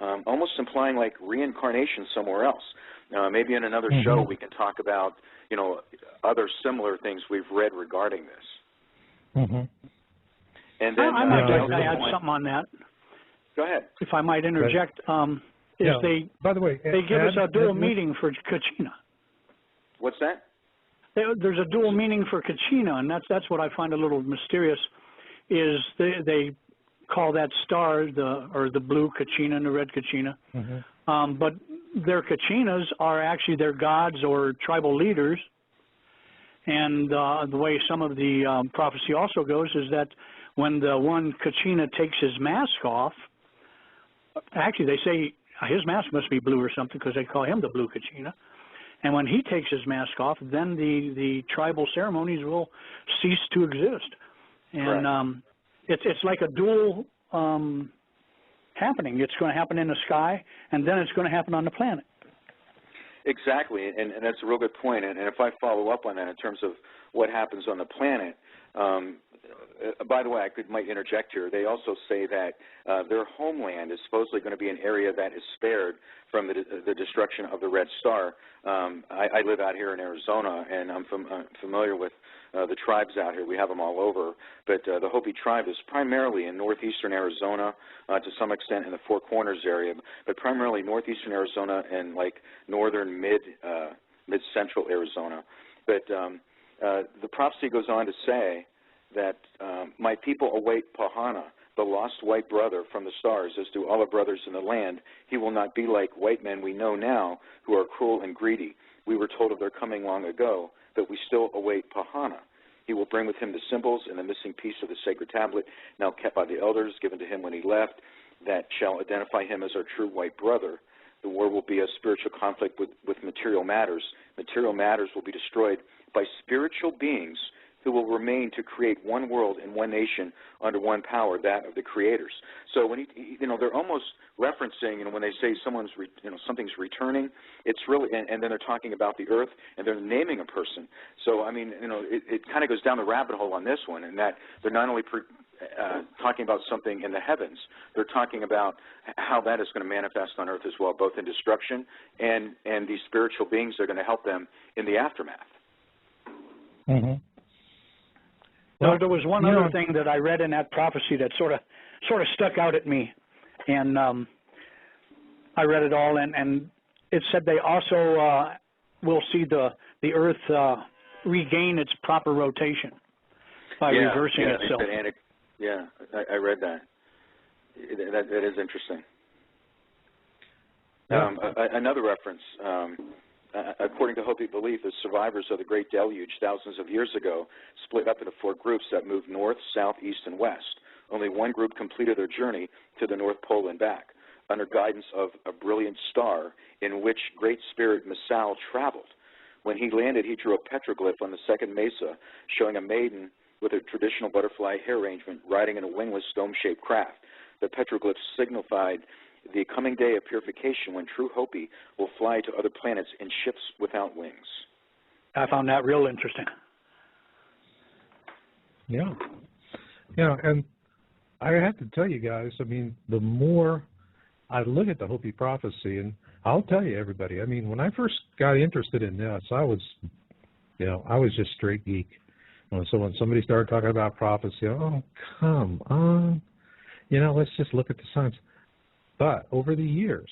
Almost implying like reincarnation somewhere else. Maybe in another show we can talk about, other similar things we've read regarding this. And then I might like to add something on that. Go ahead. If I might interject, by the way, they give us a dual meaning for Kachina. What's that? There's a dual meaning for Kachina, and that's what I find a little mysterious. Is they call that star the blue Kachina and the red Kachina, but their Kachinas are actually their gods or tribal leaders. And the way some of the prophecy also goes is that when the one Kachina takes his mask off, actually they say his mask must be blue or something because they call him the blue Kachina. And when he takes his mask off, then the tribal ceremonies will cease to exist. And it's like a dual happening. It's going to happen in the sky, and then it's going to happen on the planet. Exactly, and that's a real good point. And if I follow up on that in terms of what happens on the planet, by the way, I might interject here. They also say that their homeland is supposedly going to be an area that is spared from the destruction of the Red Star. I live out here in Arizona, and I'm familiar with the tribes out here. We have them all over. But the Hopi tribe is primarily in northeastern Arizona, to some extent in the Four Corners area, but primarily northeastern Arizona and like northern mid-central Arizona. But the prophecy goes on to say that my people await Pahana, the lost white brother from the stars, as do all our brothers in the land. He will not be like white men we know now, who are cruel and greedy. We were told of their coming long ago, but we still await Pahana. He will bring with him the symbols and the missing piece of the sacred tablet, now kept by the elders, given to him when he left, that shall identify him as our true white brother. The war will be a spiritual conflict with material matters. Material matters will be destroyed by spiritual beings who will remain to create one world and one nation under one power, that of the creators. So when they're almost referencing, when they say something's returning, it's really, and then they're talking about the earth, and they're naming a person. So I mean, it kind of goes down the rabbit hole on this one, in that they're not only talking about something in the heavens, they're talking about how that is going to manifest on earth as well, both in destruction and these spiritual beings that are going to help them in the aftermath. Well, there was one other thing that I read in that prophecy that sort of stuck out at me, and I read it all, and it said they also will see the Earth regain its proper rotation by reversing itself. I read that. That is interesting. Another reference. According to Hopi belief, the survivors of the Great Deluge thousands of years ago split up into 4 groups that moved north, south, east, and west. Only one group completed their journey to the North Pole and back, under guidance of a brilliant star in which Great Spirit Masao traveled. When he landed, he drew a petroglyph on the second mesa, showing a maiden with a traditional butterfly hair arrangement riding in a wingless dome-shaped craft. The petroglyph signified the coming day of purification, when true Hopi will fly to other planets in ships without wings. I found that real interesting. Yeah. And I have to tell you guys, I mean, the more I look at the Hopi prophecy, and I'll tell you, everybody, I mean, when I first got interested in this, I was just straight geek. So when somebody started talking about prophecy, oh, come on. let's just look at the science. But over the years,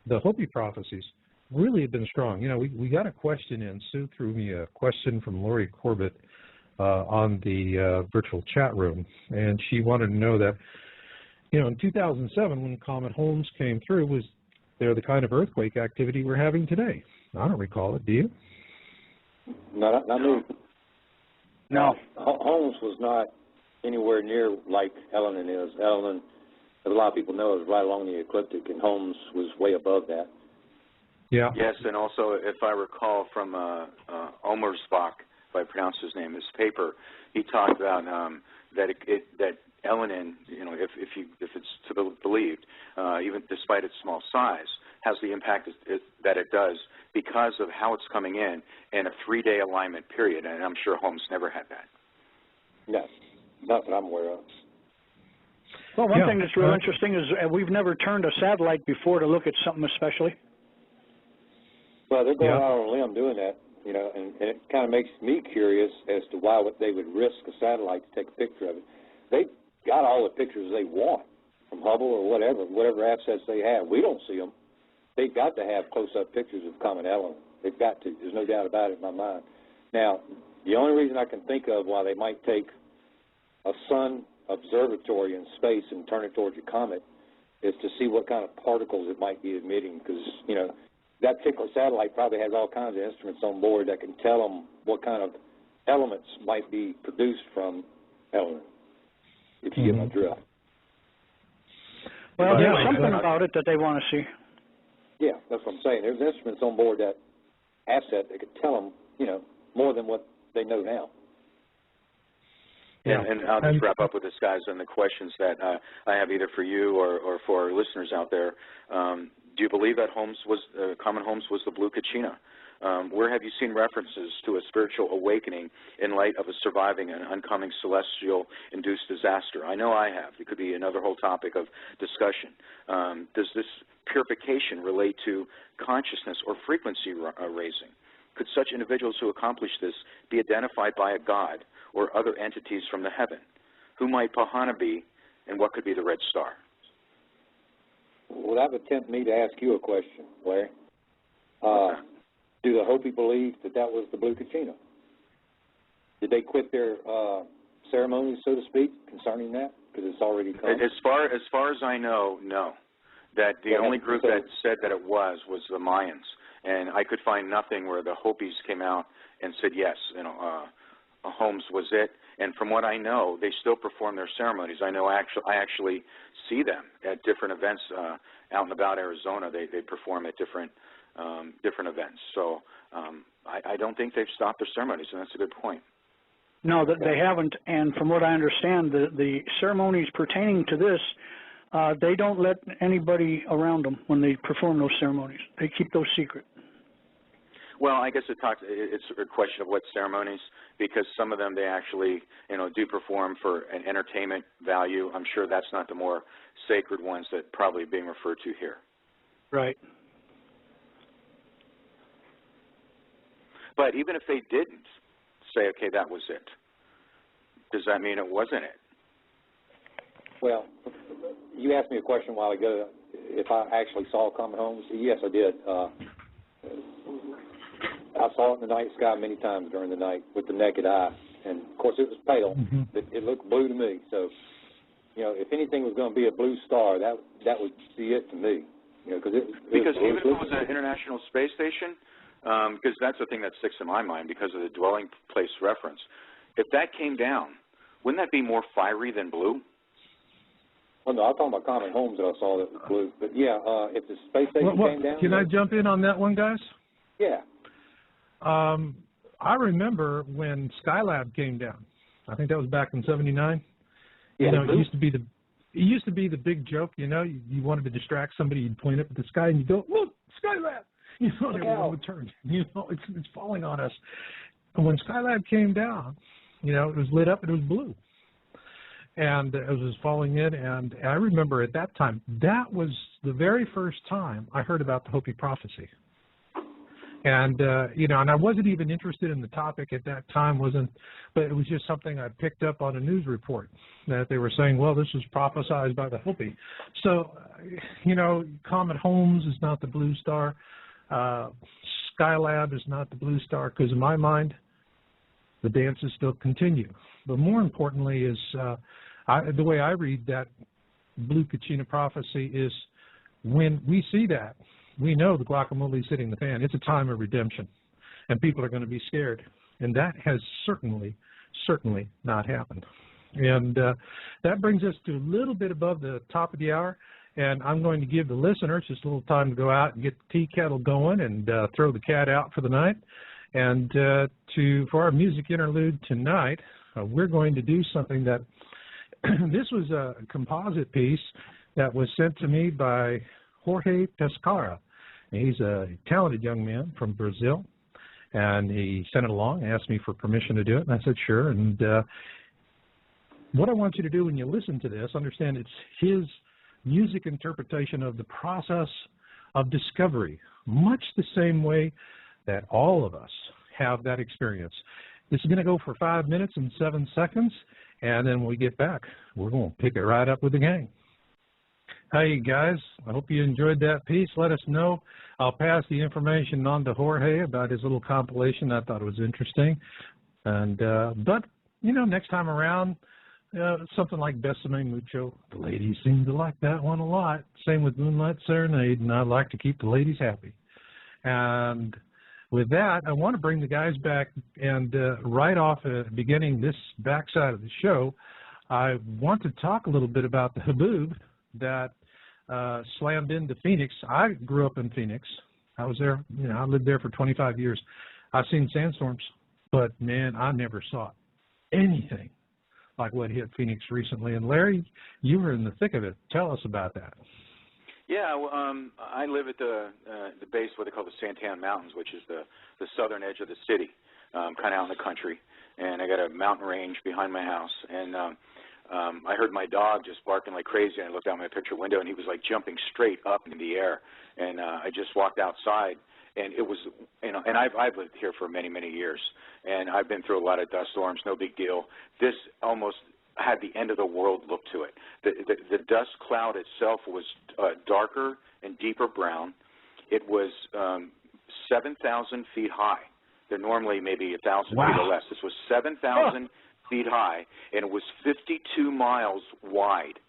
the Hopi prophecies really have been strong. We got a question in. Sue threw me a question from Lori Corbett on the virtual chat room, and she wanted to know that, in 2007 when Comet Holmes came through, was there the kind of earthquake activity we're having today? I don't recall it. Do you? Not me. No. Holmes was not anywhere near like Elenin is. Elenin, as a lot of people know, is right along the ecliptic, and Holmes was way above that. Yeah. Yes, and also, if I recall from Omersbach, if I pronounce his name, his paper, he talked about that Elenin, if it's to be believed, even despite its small size, has the impact that it does because of how it's coming in a 3-day alignment period, and I'm sure Holmes never had that. No, not that I'm aware of. Well, one thing that's real interesting is we've never turned a satellite before to look at something especially. Well, they're going out on a limb doing that, and it kind of makes me curious as to why they would risk a satellite to take a picture of it. They've got all the pictures they want from Hubble or whatever assets they have. We don't see them. They've got to have close-up pictures of Comet Elenin. They've got to. There's no doubt about it in my mind. Now, the only reason I can think of why they might take a sun observatory in space and turn it towards a comet is to see what kind of particles it might be emitting, because, that particular satellite probably has all kinds of instruments on board that can tell them what kind of elements might be produced from Elenin, if you get my drift. Well, there's something about it that they want to see. Yeah, that's what I'm saying. There's instruments on board that asset that could tell them, more than what they know now. Yeah, and I'll just wrap up with this, guys, and the questions that I have either for you or for our listeners out there. Do you believe that Comet Holmes was the blue Kachina? Where have you seen references to a spiritual awakening in light of surviving an oncoming celestial-induced disaster? I know I have. It could be another whole topic of discussion. Does this purification relate to consciousness or frequency raising? Could such individuals who accomplish this be identified by a god or other entities from the heaven? Who might Pahana be, and what could be the red star? Well, that would tempt me to ask you a question, Larry. Do the Hopi believe that was the blue Kachina? Did they quit their ceremonies, so to speak, concerning that? Because it's already come. As far as I know, no. That the only group that said that it was the Mayans, and I could find nothing where the Hopis came out and said yes. Holmes was it. And from what I know, they still perform their ceremonies. I know I actually see them at different events out and about Arizona. They perform at different events. So I don't think they've stopped their ceremonies, and that's a good point. No, they haven't. And from what I understand, the ceremonies pertaining to this, they don't let anybody around them when they perform those ceremonies. They keep those secret. Well, I guess it's a question of what ceremonies, because some of them they actually, do perform for an entertainment value. I'm sure that's not the more sacred ones that probably being referred to here. Right. But even if they didn't say, okay, that was it, does that mean it wasn't it? Well, you asked me a question a while ago if I actually saw Comet Holmes. Yes, I did. I saw it in the night sky many times during the night with the naked eye. And, of course, it was pale. It looked blue to me. So, if anything was going to be a blue star, that would be it to me. Because even if it was an International Space Station, because that's the thing that sticks in my mind because of the dwelling place reference. If that came down, wouldn't that be more fiery than blue? Well, no, I'm talking about Comet Holmes that I saw that was blue. But, yeah, if the space station came down. Can I jump in on that one, guys? Yeah. I remember when Skylab came down. I think that was back in '79. Yeah, it used to be the big joke. You wanted to distract somebody, you'd point up at the sky and you go, "Look, Skylab!" Everyone would turn. It's falling on us. And when Skylab came down, it was lit up and it was blue, and it was falling in. And I remember at that time, that was the very first time I heard about the Hopi prophecy. And, you know, and I wasn't even interested in the topic at that time, but it was just something I picked up on a news report that they were saying, well, this was prophesied by the Hopi. So, you know, Comet Holmes is not the blue star. Skylab is not the blue star, because in my mind, the dances still continue. But more importantly is the way I read that Blue Kachina prophecy is when we see that, we know the guacamole's hitting the fan. It's a time of redemption, and people are going to be scared. And that has certainly not happened. And that brings us to a little bit above the top of the hour, and I'm going to give the listeners just a little time to go out and get the tea kettle going and throw the cat out for the night. And for our music interlude tonight, we're going to do something that this was a composite piece that was sent to me by Jorge Pescara. He's a talented young man from Brazil, and he sent it along, asked me for permission to do it, and I said sure. And what I want you to do when you listen to this, understand it's his music interpretation of the process of discovery, much the same way that all of us have that experience. This is going to go for 5 minutes and 7 seconds, and then when we get back, we're going to pick it right up with the gang. Hey, guys, I hope you enjoyed that piece. Let us know. I'll pass the information on to Jorge about his little compilation. I thought it was interesting. And but, you know, next time around, something like Besame Mucho, the ladies seem to like that one a lot. Same with Moonlight Serenade, and I like to keep the ladies happy. And with that, I want to bring the guys back, and right off beginning this backside of the show, I want to talk a little bit about the haboob that slammed into Phoenix. I grew up in Phoenix. I was there, you know, I lived there for 25 years. I've seen sandstorms, but man, I never saw anything like what hit Phoenix recently. And Larry, you were in the thick of it. Tell us about that. Yeah, I live at the base of what they call the Santan Mountains, which is the southern edge of the city, kind of out in the country. And I got a mountain range behind my house. And I heard my dog just barking like crazy, and I looked out my picture window, and he was like jumping straight up in the air. And I just walked outside, and it was, you know, and I've lived here for many, many years, and I've been through a lot of dust storms, no big deal. This almost had the end of the world look to it. The dust cloud itself was darker and deeper brown. It was 7,000 feet high. They're normally maybe 1,000 feet or less. This was 7,000 feet high, and it was 52 miles wide.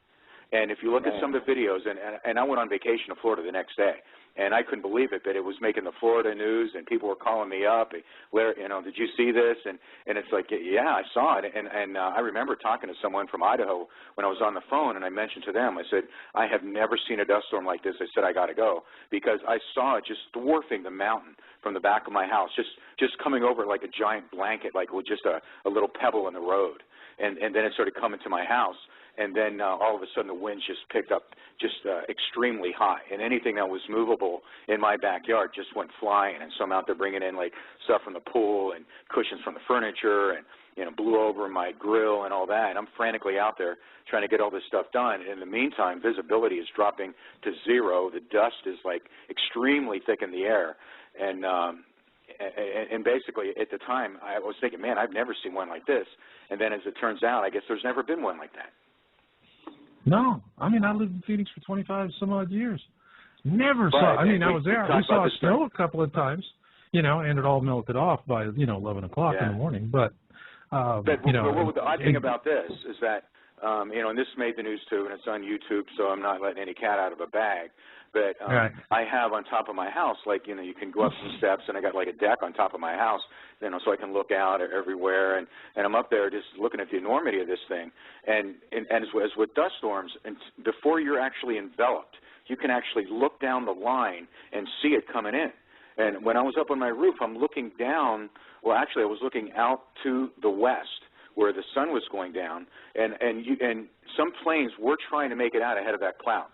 And if you look at some of the videos, and I went on vacation to Florida the next day, and I couldn't believe it, but it was making the Florida news, and people were calling me up, Larry, you know, did you see this? And it's like, yeah, I saw it. And I remember talking to someone from Idaho when I was on the phone, and I mentioned to them, I said, I have never seen a dust storm like this. I said, I got to go, because I saw it just dwarfing the mountain from the back of my house, just coming over like a giant blanket, like with just a little pebble in the road. And then it started coming to my house. And then all of a sudden the winds just picked up extremely high. And anything that was movable in my backyard just went flying. And so I'm out there bringing in, like, stuff from the pool and cushions from the furniture, and, you know, blew over my grill and all that. And I'm frantically out there trying to get all this stuff done. And in the meantime, visibility is dropping to zero. The dust is, like, extremely thick in the air. And basically at the time I was thinking, man, I've never seen one like this. And then as it turns out, I guess there's never been one like that. No, I mean, I lived in Phoenix for 25 some odd years. Never saw. I mean, I was there. We saw snow a couple of times, you know, and it all melted off by, you know, 11 o'clock in the morning. But you know, the odd thing about this is that, you know, and this made the news too, and it's on YouTube, so I'm not letting any cat out of a bag. But I have on top of my house, like, you know, you can go up some steps, and I got like a deck on top of my house, you know, so I can look out everywhere, and I'm up there just looking at the enormity of this thing. And as with dust storms, and before you're actually enveloped, you can actually look down the line and see it coming in. And when I was up on my roof, I'm looking down. Well, actually, I was looking out to the west, where the sun was going down, and some planes were trying to make it out ahead of that cloud.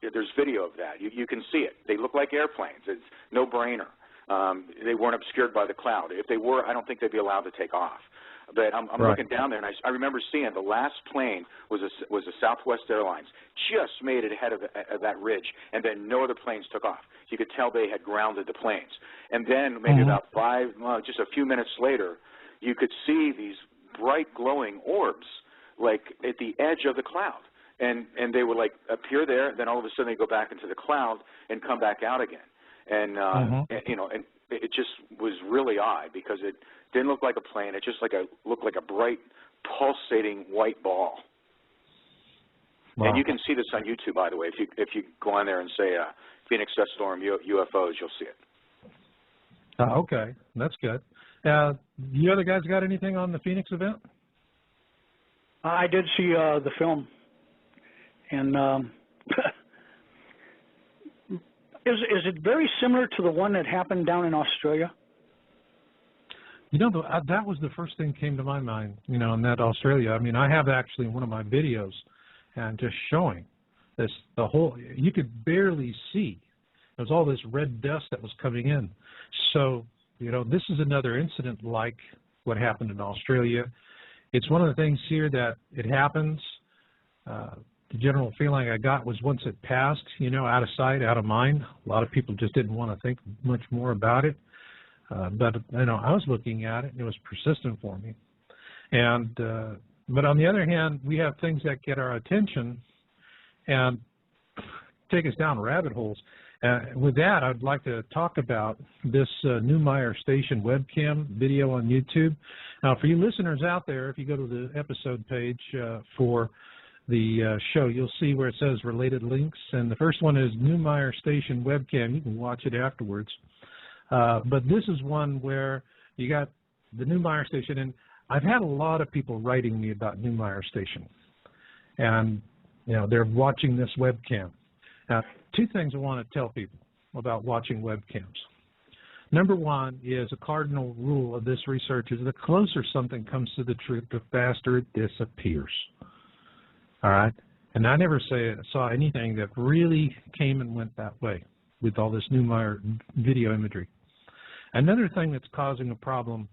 There's video of that. You can see it. They look like airplanes. It's no brainer. They weren't obscured by the cloud. If they were, I don't think they'd be allowed to take off. But I'm looking down there, and I remember seeing the last plane was a Southwest Airlines, just made it ahead of that ridge, and then no other planes took off. You could tell they had grounded the planes. And then maybe about just a few minutes later, you could see these bright glowing orbs, like at the edge of the cloud. And they would like appear there, then all of a sudden they go back into the cloud and come back out again. And, you know, and it just was really odd because it didn't look like a plane. It just looked like a bright, pulsating white ball. Wow. And you can see this on YouTube, by the way. If you go on there and say Phoenix Dust Storm UFOs, you'll see it. Okay, that's good. You other guys got anything on the Phoenix event? I did see the film, and is it very similar to the one that happened down in Australia? You know, that was the first thing that came to my mind, you know, in that Australia. I mean, I have actually one of my videos and just showing this, you could barely see. There was all this red dust that was coming in. So, you know, this is another incident like what happened in Australia. It's one of the things here that it happens. The general feeling I got was once it passed, you know, out of sight, out of mind. A lot of people just didn't want to think much more about it. But, you know, I was looking at it, and it was persistent for me. And, but on the other hand, we have things that get our attention and take us down rabbit holes. With that, I'd like to talk about this Neumeier Station webcam video on YouTube. Now, for you listeners out there, if you go to the episode page for the show, you'll see where it says related links. And the first one is Neumeier Station webcam. You can watch it afterwards. But this is one where you got the Neumeier Station. And I've had a lot of people writing me about Neumeier Station. And, you know, they're watching this webcam. Now, two things I want to tell people about watching webcams. Number one is a cardinal rule of this research is the closer something comes to the truth, the faster it disappears. All right? And I never saw anything that really came and went that way with all this Neumeier video imagery. Another thing that's causing a problem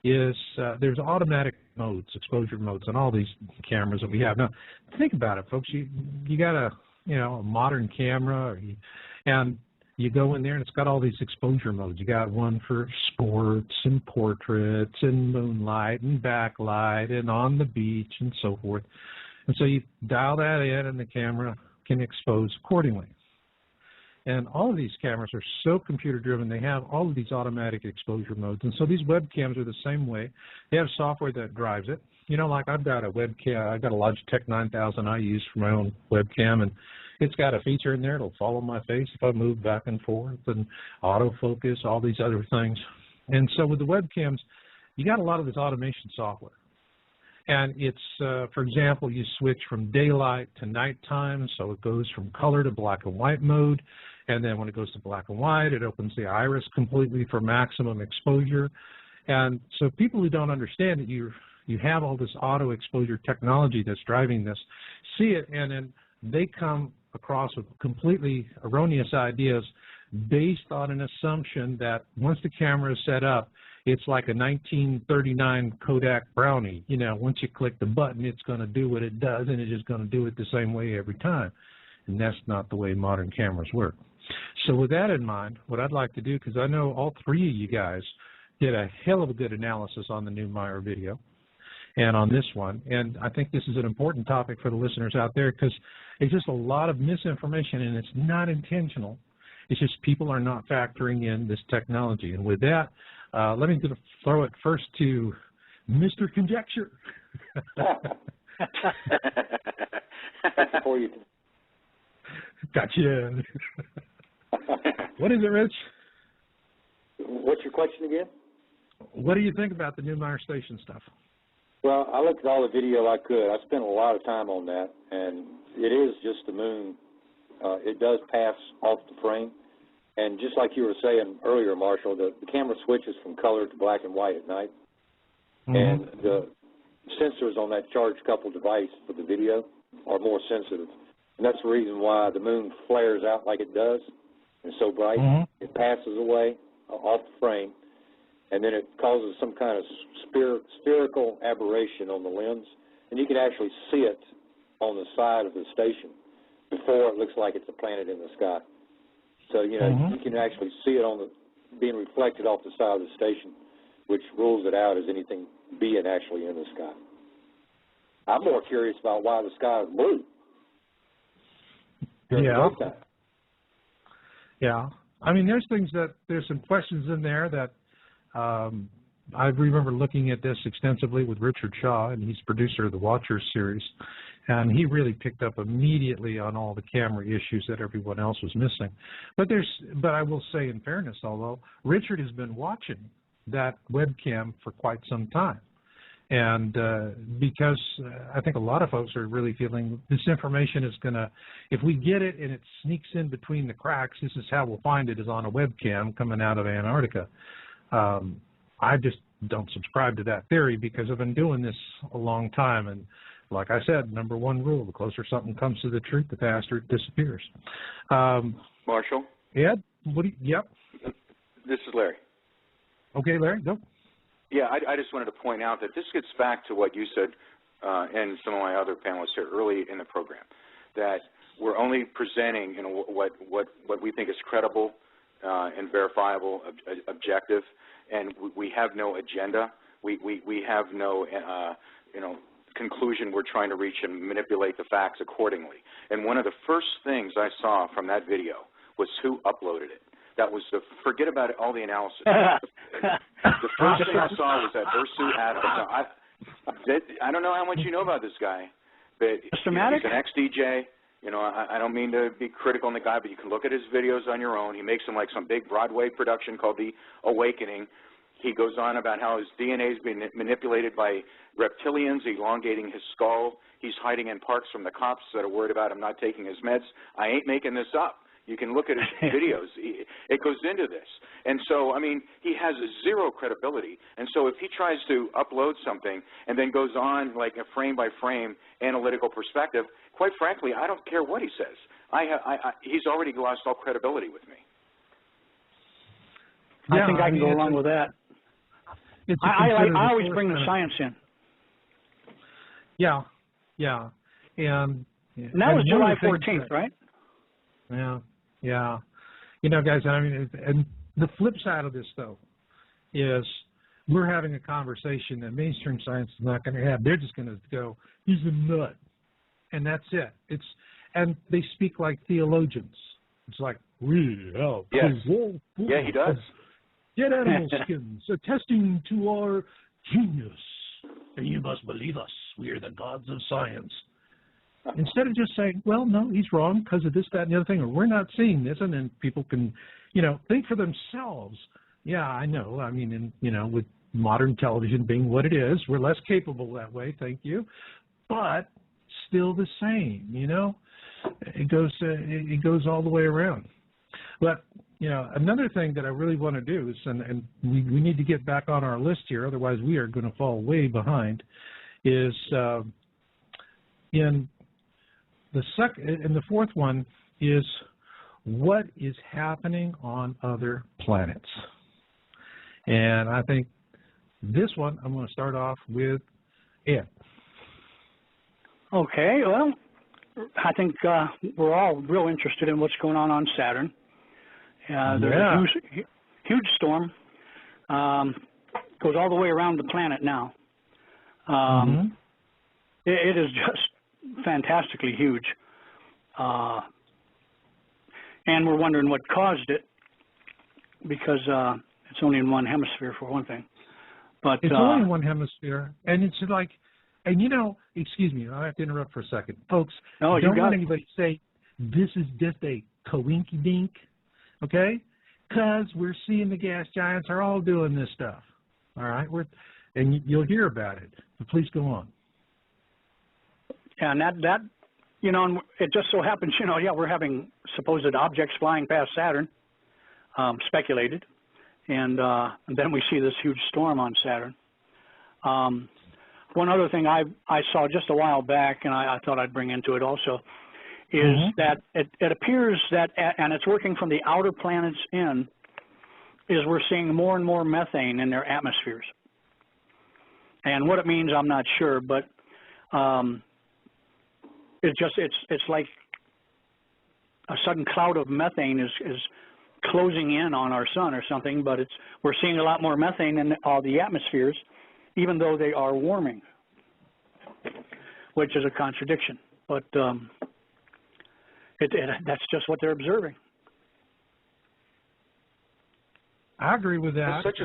is there's automatic modes, exposure modes on all these cameras that we have. Now, think about it, folks. You got a modern camera, and you go in there and it's got all these exposure modes. You got one for sports and portraits and moonlight and backlight and on the beach and so forth. And so you dial that in and the camera can expose accordingly. And all of these cameras are so computer driven, they have all of these automatic exposure modes. And so these webcams are the same way. They have software that drives it. You know, like I've got a webcam, I've got a Logitech 9000 I use for my own webcam, and it's got a feature in there. It'll follow my face if I move back and forth, and autofocus, all these other things. And so with the webcams, you got a lot of this automation software. And it's, for example, you switch from daylight to nighttime, so it goes from color to black and white mode. And then when it goes to black and white, it opens the iris completely for maximum exposure. And so people who don't understand that you have all this auto exposure technology that's driving this, see it, and then they come across with completely erroneous ideas based on an assumption that once the camera is set up, it's like a 1939 Kodak Brownie. You know, once you click the button, it's going to do what it does, and it's just going to do it the same way every time. And that's not the way modern cameras work. So with that in mind, what I'd like to do, because I know all three of you guys did a hell of a good analysis on the Neumeier video and on this one, and I think this is an important topic for the listeners out there because it's just a lot of misinformation, and it's not intentional. It's just people are not factoring in this technology. And with that, let me throw it first to Mr. Conjecture. For you. Gotcha. What is it, Rich? What's your question again? What do you think about the Neumeier Station stuff? Well, I looked at all the video I could. I spent a lot of time on that, and it is just the moon. It does pass off the frame. And just like you were saying earlier, Marshall, the camera switches from color to black and white at night. Mm-hmm. And the sensors on that charged coupled device for the video are more sensitive. And that's the reason why the moon flares out like it does. It's so bright. Mm-hmm. It passes away off the frame. and then it causes some kind of spherical aberration on the lens, and you can actually see it on the side of the station before it looks like it's a planet in the sky. So, you know, you can actually see it on the being reflected off the side of the station, which rules it out as anything being actually in the sky. I'm more curious about why the sky is blue. Yeah. Yeah. I mean, there's some questions in there that I remember looking at this extensively with Richard Shaw, and he's producer of the Watchers series, and he really picked up immediately on all the camera issues that everyone else was missing. But I will say, in fairness, although Richard has been watching that webcam for quite some time, and because I think a lot of folks are really feeling this information is going to, if we get it and it sneaks in between the cracks, this is how we'll find it, is on a webcam coming out of Antarctica. I just don't subscribe to that theory because I've been doing this a long time, and like I said, number one rule, the closer something comes to the truth, the faster it disappears. Marshall? Ed? Yep. This is Larry. Okay, Larry, go. Yeah, I just wanted to point out that this gets back to what you said and some of my other panelists here early in the program, that we're only presenting, you know, what we think is credible and verifiable, objective, and we have no agenda. We have no, you know, conclusion we're trying to reach and manipulate the facts accordingly. And one of the first things I saw from that video was who uploaded it. That was forget about it, all the analysis. The first thing I saw was that Ursu Adams. Now, I don't know how much you know about this guy, but he's an ex-DJ. You know, I don't mean to be critical on the guy, but you can look at his videos on your own. He makes them like some big Broadway production called The Awakening. He goes on about how his DNA is being manipulated by reptilians, elongating his skull. He's hiding in parks from the cops that are worried about him not taking his meds. I ain't making this up. You can look at his videos. It goes into this. And so, I mean, he has zero credibility. And so if he tries to upload something and then goes on like a frame-by-frame analytical perspective, quite frankly, I don't care what he says. He's already lost all credibility with me. Yeah, I think I can go along with that. I always bring the science in. Yeah, yeah. And that was July 14th, right? Yeah, yeah. You know, guys, I mean, and the flip side of this, though, is we're having a conversation that mainstream science is not going to have. They're just going to go, he's a nut, and that's it. And they speak like theologians. It's like, we have yeah, he does. Dead animal skins, attesting to our genius. And you must believe us. We are the gods of science. Instead of just saying, well, no, he's wrong because of this, that, and the other thing, or we're not seeing this, and then people can, you know, think for themselves. Yeah, I know. I mean, and, you know, with modern television being what it is, we're less capable that way, thank you, but still the same, you know. It goes all the way around. But, you know, another thing that I really want to do is, and we need to get back on our list here, otherwise we are going to fall way behind, is in the fourth one is what is happening on other planets. And I think this one, I'm going to start off with Ed. Okay, well, I think we're all real interested in what's going on Saturn. There's a huge storm. Goes all the way around the planet now. It is just fantastically huge. And we're wondering what caused it, because it's only in one hemisphere, for one thing. But it's only in one hemisphere, and it's like, and you know, excuse me, I have to interrupt for a second. Folks, don't let anybody say this is just a coinky-dink, okay? Because we're seeing the gas giants are all doing this stuff, all right? And you'll hear about it. But please go on. Yeah, and that, you know, and it just so happens, you know, yeah, we're having supposed objects flying past Saturn, speculated, and then we see this huge storm on Saturn. One other thing I saw just a while back, and I thought I'd bring into it also, is that it appears that, and it's working from the outer planets in, is we're seeing more and more methane in their atmospheres. And what it means, I'm not sure, but it's like a sudden cloud of methane is closing in on our sun or something, but we're seeing a lot more methane in all the atmospheres, even though they are warming, which is a contradiction. But that's just what they're observing. I agree with that. Has such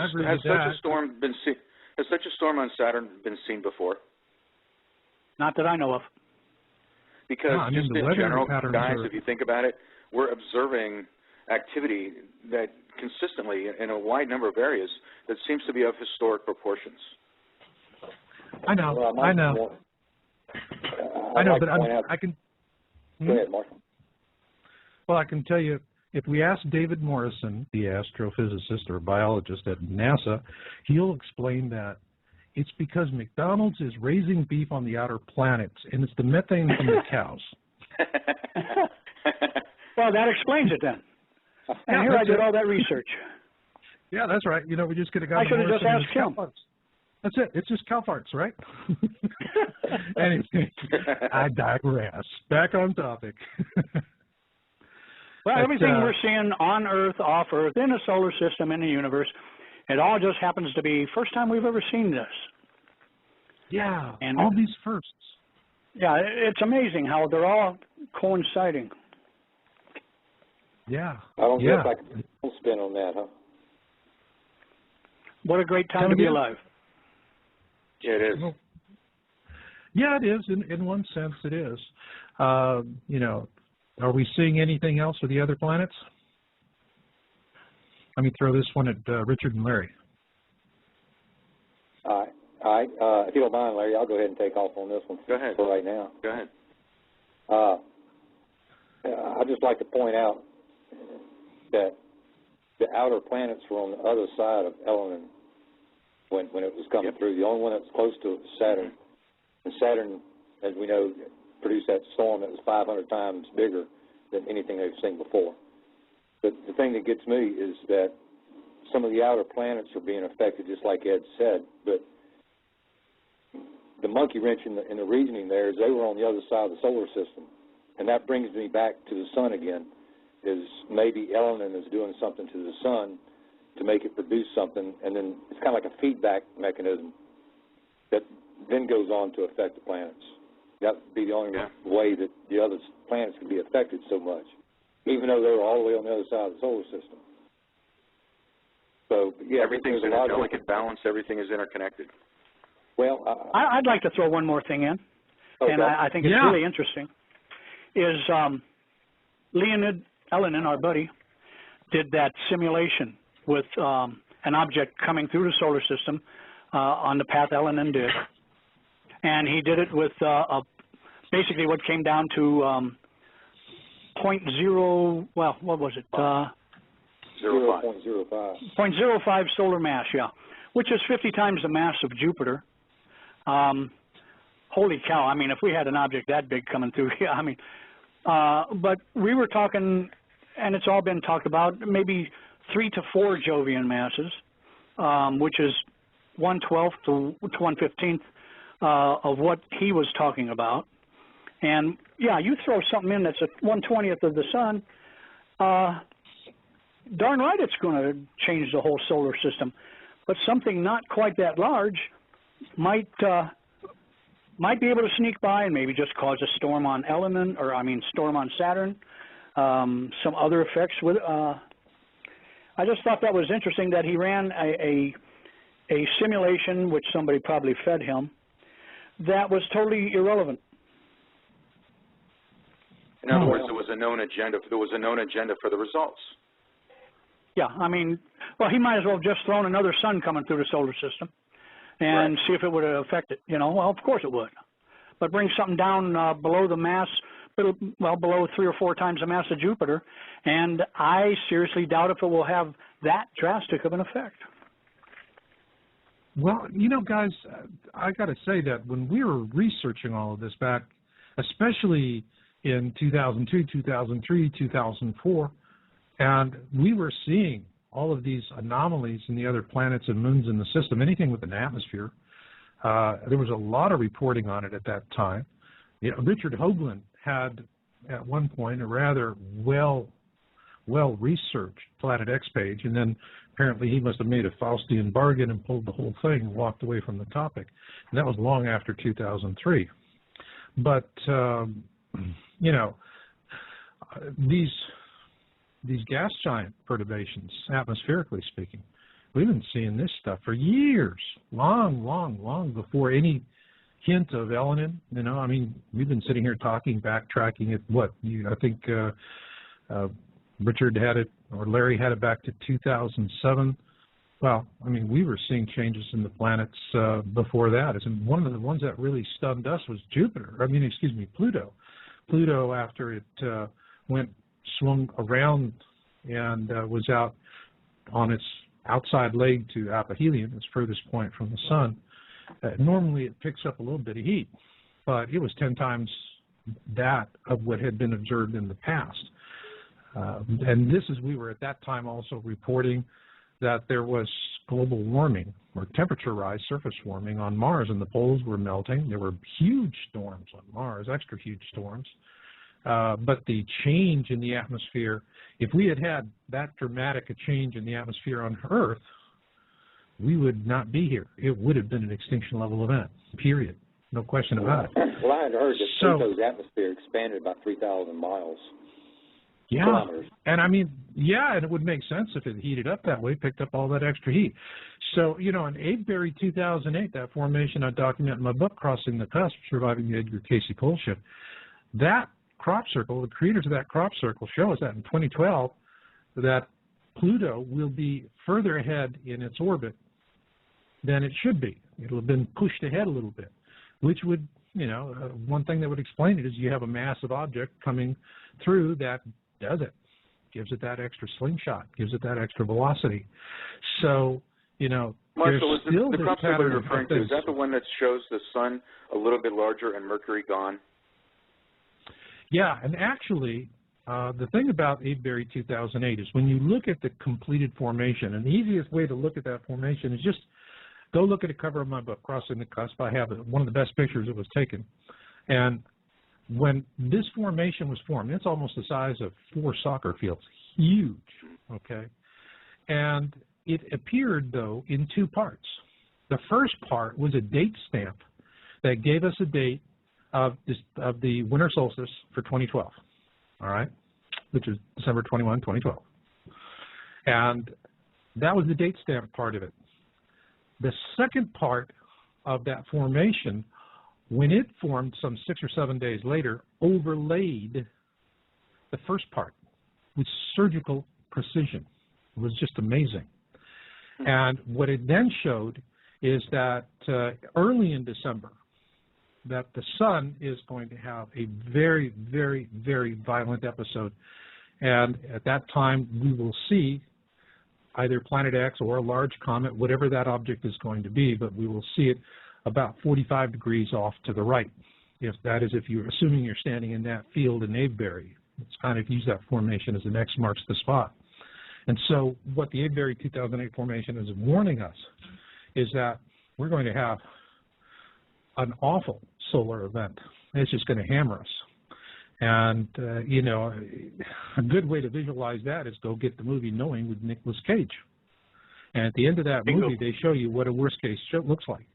a storm on Saturn been seen before? Not that I know of. Because no, just in general, guys, if you think about it, we're observing activity that consistently in a wide number of areas that seems to be of historic proportions. I know. Well, I know. I know, but I can. Go ahead, Marshall. Well, I can tell you, if we ask David Morrison, the astrophysicist or biologist at NASA, he'll explain that it's because McDonald's is raising beef on the outer planets, and it's the methane from the cows. Well, that explains it then. And yeah, here I did all that research. Yeah, that's right. You know, we just could have got. I should have just asked him. That's it. It's just cow farts, right? Anyway, I digress. Back on topic. Well, everything we're seeing on Earth, off Earth, in the solar system, in the universe, it all just happens to be first time we've ever seen this. Yeah, and all these firsts. Yeah, it's amazing how they're all coinciding. Yeah. I don't guess I can spin on that, huh? What a great time to be alive. Yeah, it is. Well, yeah, it is. In one sense, it is. You know, are we seeing anything else with the other planets? Let me throw this one at Richard and Larry. All right. If you don't mind, Larry, I'll go ahead and take off on this one. Go ahead. For right now. Go ahead. I'd just like to point out that the outer planets were on the other side of Elenin when it was coming through. The only one that was close to it was Saturn. And Saturn, as we know, produced that storm that was 500 times bigger than anything they've seen before. But the thing that gets me is that some of the outer planets are being affected, just like Ed said, but the monkey wrench in the reasoning there is they were on the other side of the solar system. And that brings me back to the sun again, is maybe Elenin is doing something to the sun to make it produce something, and then it's kind of like a feedback mechanism that then goes on to affect the planets. That would be the only way that the other planets could be affected so much, even though they were all the way on the other side of the solar system. So, yeah, everything's in a delicate balance. Everything is interconnected. Well, I'd like to throw one more thing in, and I think it's really interesting, is Leonid Elenin, our buddy, did that simulation with an object coming through the solar system on the path Elenin did. And he did it with basically what came down to 0.0, well, what was it? 0.05 solar mass, which is 50 times the mass of Jupiter. Holy cow, I mean, if we had an object that big coming through, I mean, but we were talking, and it's all been talked about, maybe 3 to 4 Jovian masses, which is 1/12 to 1/15 of what he was talking about. And, yeah, you throw something in that's 1/20th of the sun, darn right it's going to change the whole solar system. But something not quite that large might be able to sneak by and maybe just cause a storm on Elenin, or I mean storm on Saturn, some other effects with I just thought that was interesting that he ran a simulation, which somebody probably fed him, that was totally irrelevant. In other words, there was a known agenda. There was a known agenda for the results. Yeah, I mean, well, he might as well have just thrown another sun coming through the solar system and see if it would affect it. You know, well, of course it would. But bring something down below the mass, well, below 3 or 4 times the mass of Jupiter, and I seriously doubt if it will have that drastic of an effect. Well, you know, guys, I got to say that when we were researching all of this back, especially in 2002, 2003, 2004, and we were seeing all of these anomalies in the other planets and moons in the system, anything with an atmosphere. There was a lot of reporting on it at that time. Richard Hoagland had, at one point, a rather well-researched Planet X page, and then apparently he must have made a Faustian bargain and pulled the whole thing and walked away from the topic. And that was long after 2003. But, these gas giant perturbations, atmospherically speaking, we've been seeing this stuff for years, long before any hint of Elenin. I mean, we've been sitting here talking, backtracking at I think Richard had it, or Larry had it back to 2007. Well, I mean, we were seeing changes in the planets before that. And one of the ones that really stunned us was Pluto. Pluto, after it swung around and was out on its outside leg to aphelion, its furthest point from the sun, normally it picks up a little bit of heat, but it was 10 times that of what had been observed in the past. And we were at that time also reporting that there was global warming or temperature rise, surface warming on Mars, and the poles were melting. There were huge storms on Mars, extra huge storms. But the change in the atmosphere, if we had had that dramatic a change in the atmosphere on Earth, we would not be here. It would have been an extinction level event, period. No question about it. Well, I had heard that Pluto's atmosphere expanded about 3,000 miles. Yeah, kilometers. And I mean, and it would make sense if it heated up that way, picked up all that extra heat. So, in Avebury 2008, that formation I document in my book, Crossing the Cusp, Surviving the Edgar Casey Pole Shift, that crop circle, the creators of that crop circle show us that in 2012, that Pluto will be further ahead in its orbit than it should be. It'll have been pushed ahead a little bit, which would, one thing that would explain it is you have a massive object coming through that does it, gives it that extra slingshot, gives it that extra velocity. So, Marshall, is the crop circle you're referring to, is that the one that shows the sun a little bit larger and Mercury gone? Yeah, and actually, the thing about Avebury 2008 is when you look at the completed formation, and the easiest way to look at that formation is just go look at a cover of my book, Crossing the Cusp. I have one of the best pictures that was taken. And when this formation was formed, it's almost the size of 4 soccer fields, huge, okay? And it appeared, though, in 2 parts. The first part was a date stamp that gave us a date of the winter solstice for 2012, all right, which is December 21, 2012. And that was the date stamp part of it. The second part of that formation, when it formed some 6 or 7 days later, overlaid the first part with surgical precision. It was just amazing. And what it then showed is that early in December, that the sun is going to have a very, very, very violent episode. And at that time, we will see either Planet X or a large comet, whatever that object is going to be, but we will see it about 45 degrees off to the right. If you're assuming you're standing in that field in Avebury. It's kind of use that formation as the X marks the spot. And so what the Avebury 2008 formation is warning us is that we're going to have an awful solar event. It's just going to hammer us. And, a good way to visualize that is go get the movie Knowing with Nicolas Cage. And at the end of that movie, they show you what a worst-case show looks like.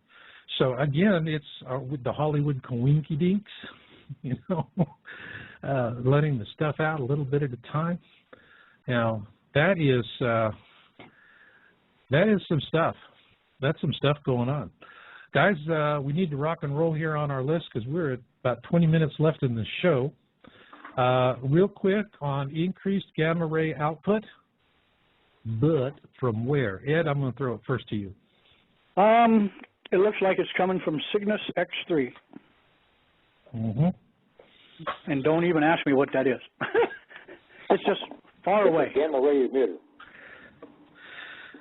So, again, it's with the Hollywood coinky-dinks, letting the stuff out a little bit at a time. Now, that is some stuff. That's some stuff going on. Guys, we need to rock and roll here on our list because we're at about 20 minutes left in the show. Real quick on increased gamma ray output, but from where? Ed, I'm going to throw it first to you. It looks like it's coming from Cygnus X3. Mm-hmm. And don't even ask me what that is. It's just far away. Gamma ray emitter.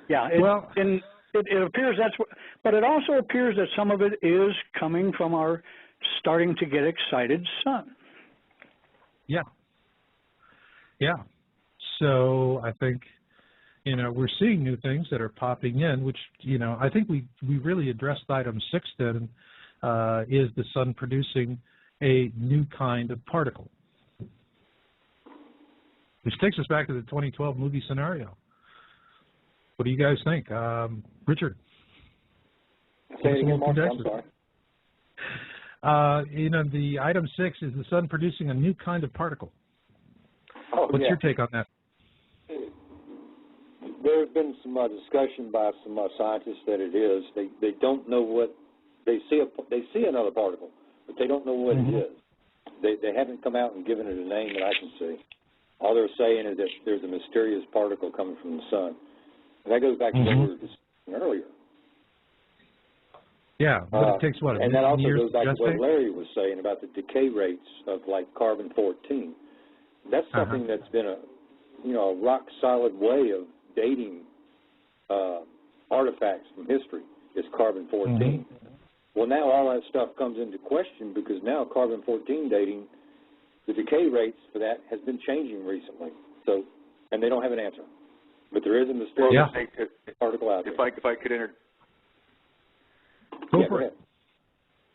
Yeah, it appears that's what, but it also appears that some of it is coming from our starting to get excited sun. Yeah. So I think, we're seeing new things that are popping in, which, I think we really addressed item 6 then, is the sun producing a new kind of particle. Which takes us back to the 2012 movie scenario. What do you guys think? Richard? Say it again, Mark, I'm sorry. The item 6 is the sun producing a new kind of particle. Oh, What's your take on that? There has been some discussion by some scientists that it is. They don't know what they see. They see another particle, but they don't know what it is. They haven't come out and given it a name that I can see. All they're saying is that there's a mysterious particle coming from the sun, and that goes back to what we were discussing earlier. Yeah, but it takes what? And that also goes back to what Larry was saying about the decay rates of like carbon-14. That's something that's been a rock-solid way of dating artifacts from history is carbon-14. Well, now all that stuff comes into question because now carbon-14 dating, the decay rates for that has been changing recently. So, and they don't have an answer. But there is a mysterious article out there. If I could Go for it.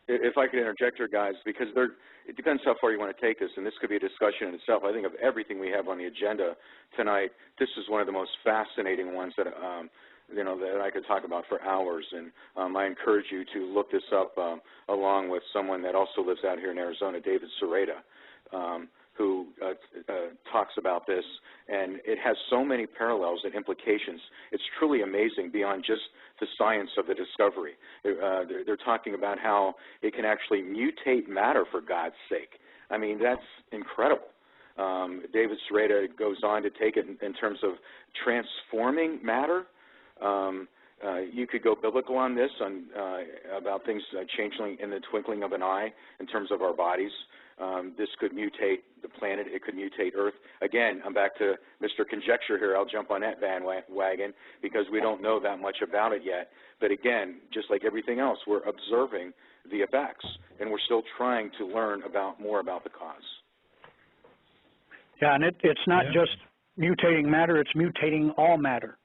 If I could interject here, guys, because it depends how far you want to take this, and this could be a discussion in itself. I think of everything we have on the agenda tonight, this is one of the most fascinating ones that that I could talk about for hours. And I encourage you to look this up along with someone that also lives out here in Arizona, David Sereda, who talks about this, and it has so many parallels and implications. It's truly amazing beyond just the science of the discovery. They're talking about how it can actually mutate matter, for God's sake. I mean, that's incredible. David Sereda goes on to take it in terms of transforming matter. You could go biblical on this, about things changing in the twinkling of an eye in terms of our bodies. This could mutate the planet. It could mutate Earth. Again, I'm back to Mr. Conjecture here. I'll jump on that bandwagon because we don't know that much about it yet. But again, just like everything else, we're observing the effects, and we're still trying to learn more about the cause. Yeah, and it's not just mutating matter, it's mutating all matter.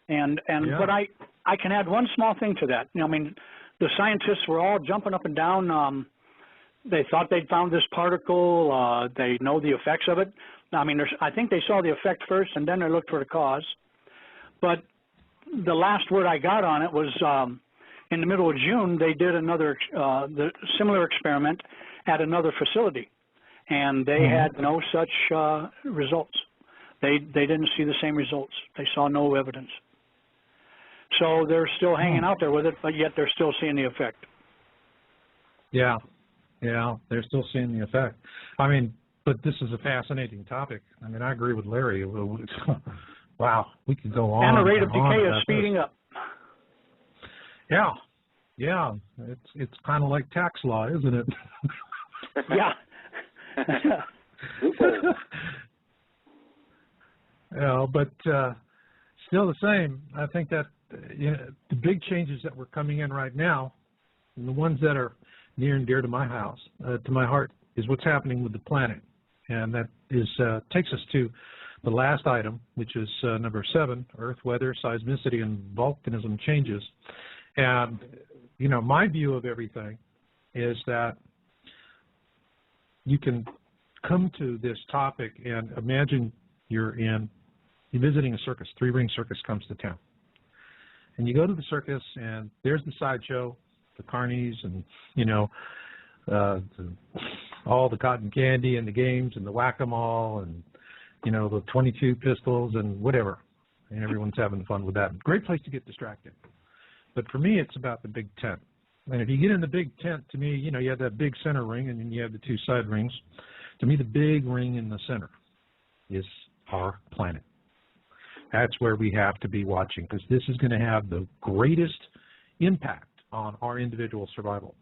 And but I can add one small thing to that. I mean, the scientists were all jumping up and down. They thought they'd found this particle. They know the effects of it. I mean, I think they saw the effect first, and then they looked for the cause. But the last word I got on it was in the middle of June, they did another similar experiment at another facility, and they had no such results. They didn't see the same results. They saw no evidence. So they're still hanging out there with it, but yet they're still seeing the effect. Yeah, they're still seeing the effect. I mean, but this is a fascinating topic. I mean, I agree with Larry. Wow, we could go on. And the rate of decay is speeding up. Yeah, it's kind of like tax law, isn't it? Yeah. But still the same. I think that the big changes that were coming in right now, and the ones that are near and dear to my house, to my heart, is what's happening with the planet, and that is takes us to the last item, which is number 7: Earth weather, seismicity, and volcanism changes. And my view of everything is that you can come to this topic and imagine you're visiting a circus. Three-ring circus comes to town. And you go to the circus, and there's the sideshow, the carnies, and, all the cotton candy and the games and the whack-a-mole and, the 22 pistols and whatever. And everyone's having fun with that. Great place to get distracted. But for me, it's about the big tent. And if you get in the big tent, to me, you have that big center ring, and then you have the two side rings. To me, the big ring in the center is our planet. That's where we have to be watching, because this is going to have the greatest impact on our individual survival.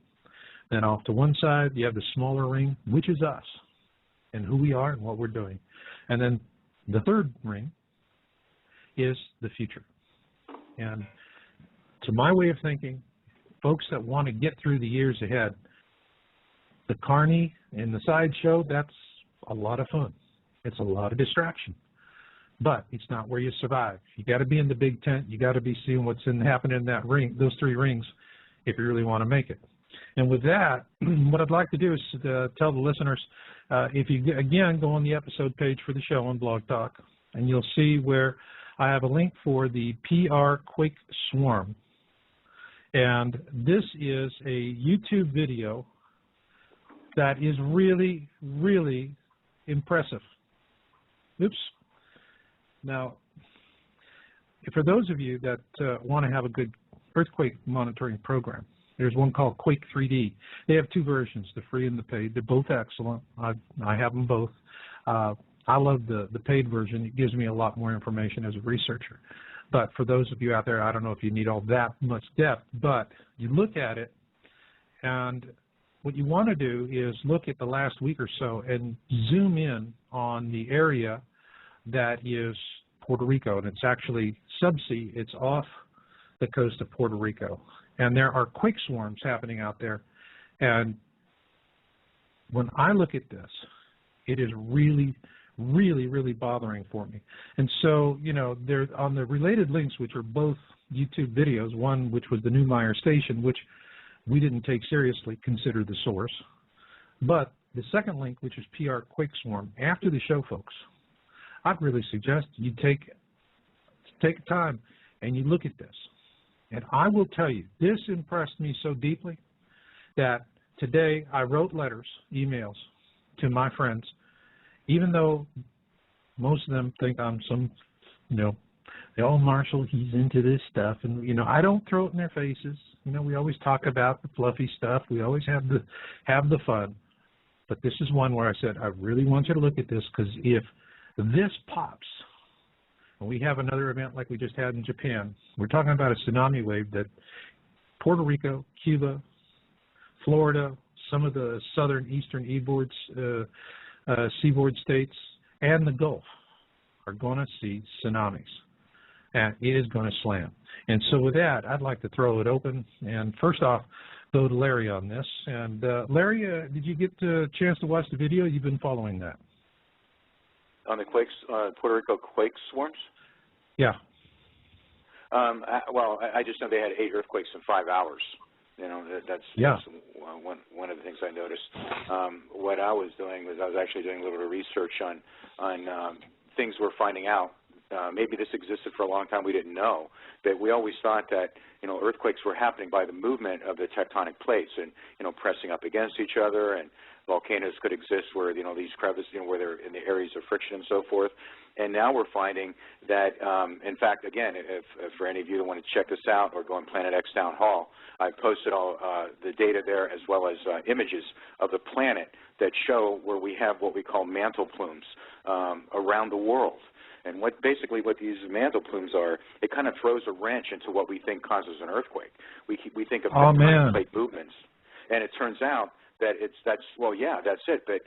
Then off to one side, you have the smaller ring, which is us, and who we are and what we're doing. And then the third ring is the future. And to my way of thinking, folks that want to get through the years ahead, the carny and the sideshow, that's a lot of fun. It's a lot of distraction. but it's not where you survive. You got to be in the big tent. You got to be seeing what's happening in that ring, those 3 rings, if you really want to make it. And with that, what I'd like to do is tell the listeners, if you, again, go on the episode page for the show on Blog Talk, and you'll see where I have a link for the PR Quake Swarm. And this is a YouTube video that is really, really impressive. Oops. Now, for those of you that want to have a good earthquake monitoring program, there's one called Quake 3D. They have 2 versions, the free and the paid. They're both excellent. I have them both. I love the paid version. It gives me a lot more information as a researcher. But for those of you out there, I don't know if you need all that much depth, but you look at it, and what you want to do is look at the last week or so and zoom in on the area that is Puerto Rico, and it's actually subsea. It's off the coast of Puerto Rico. And there are quake swarms happening out there. And when I look at this, it is really, really, really bothering for me. And so, you know, there on the related links, which are both YouTube videos, one which was the Newmeyer station, which we didn't take seriously, consider the source. But the second link, which is PR Quake Swarm, after the show, folks, I'd really suggest you take time and you look at this. And I will tell you, this impressed me so deeply that today I wrote letters, emails to my friends, even though most of them think I'm some, you know, oh, Marshall, he's into this stuff. And, you know, I don't throw it in their faces. You know, we always talk about the fluffy stuff. We always have the fun. But this is one where I said, I really want you to look at this, because if this pops, and we have another event like we just had in Japan, we're talking about a tsunami wave that Puerto Rico, Cuba, Florida, some of the southern eastern seaboard states, and the Gulf are going to see tsunamis. And it is going to slam. And so with that, I'd like to throw it open. And first off, go to Larry on this. And Larry, did you get a chance to watch the video? You've been following that. On the quakes, Puerto Rico quake swarms? Yeah. Well, I just know they had 8 earthquakes in 5 hours. You know, that's one of the things I noticed. What I was doing was I was actually doing a little bit of research on things we're finding out. Maybe this existed for a long time, we didn't know, but we always thought that, you know, earthquakes were happening by the movement of the tectonic plates and, you know, pressing up against each other, and volcanoes could exist where, you know, these crevices, you know, where they're in the areas of friction and so forth. And now we're finding that, in fact, again, if for any of you that want to check this out or go on Planet X Town Hall, I've posted all the data there, as well as images of the planet that show where we have what we call mantle plumes around the world. And basically what these mantle plumes are, it kind of throws a wrench into what we think causes an earthquake. We think of tectonic plate movements, and it turns out that that's it. But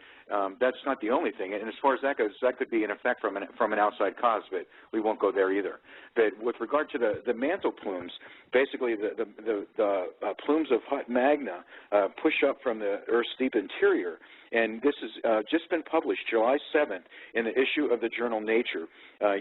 that's not the only thing. And as far as that goes, that could be an effect from an outside cause, but we won't go there either. But with regard to the mantle plumes, basically the plumes of hot magma push up from the Earth's deep interior. And this has just been published July 7th in the issue of the journal Nature.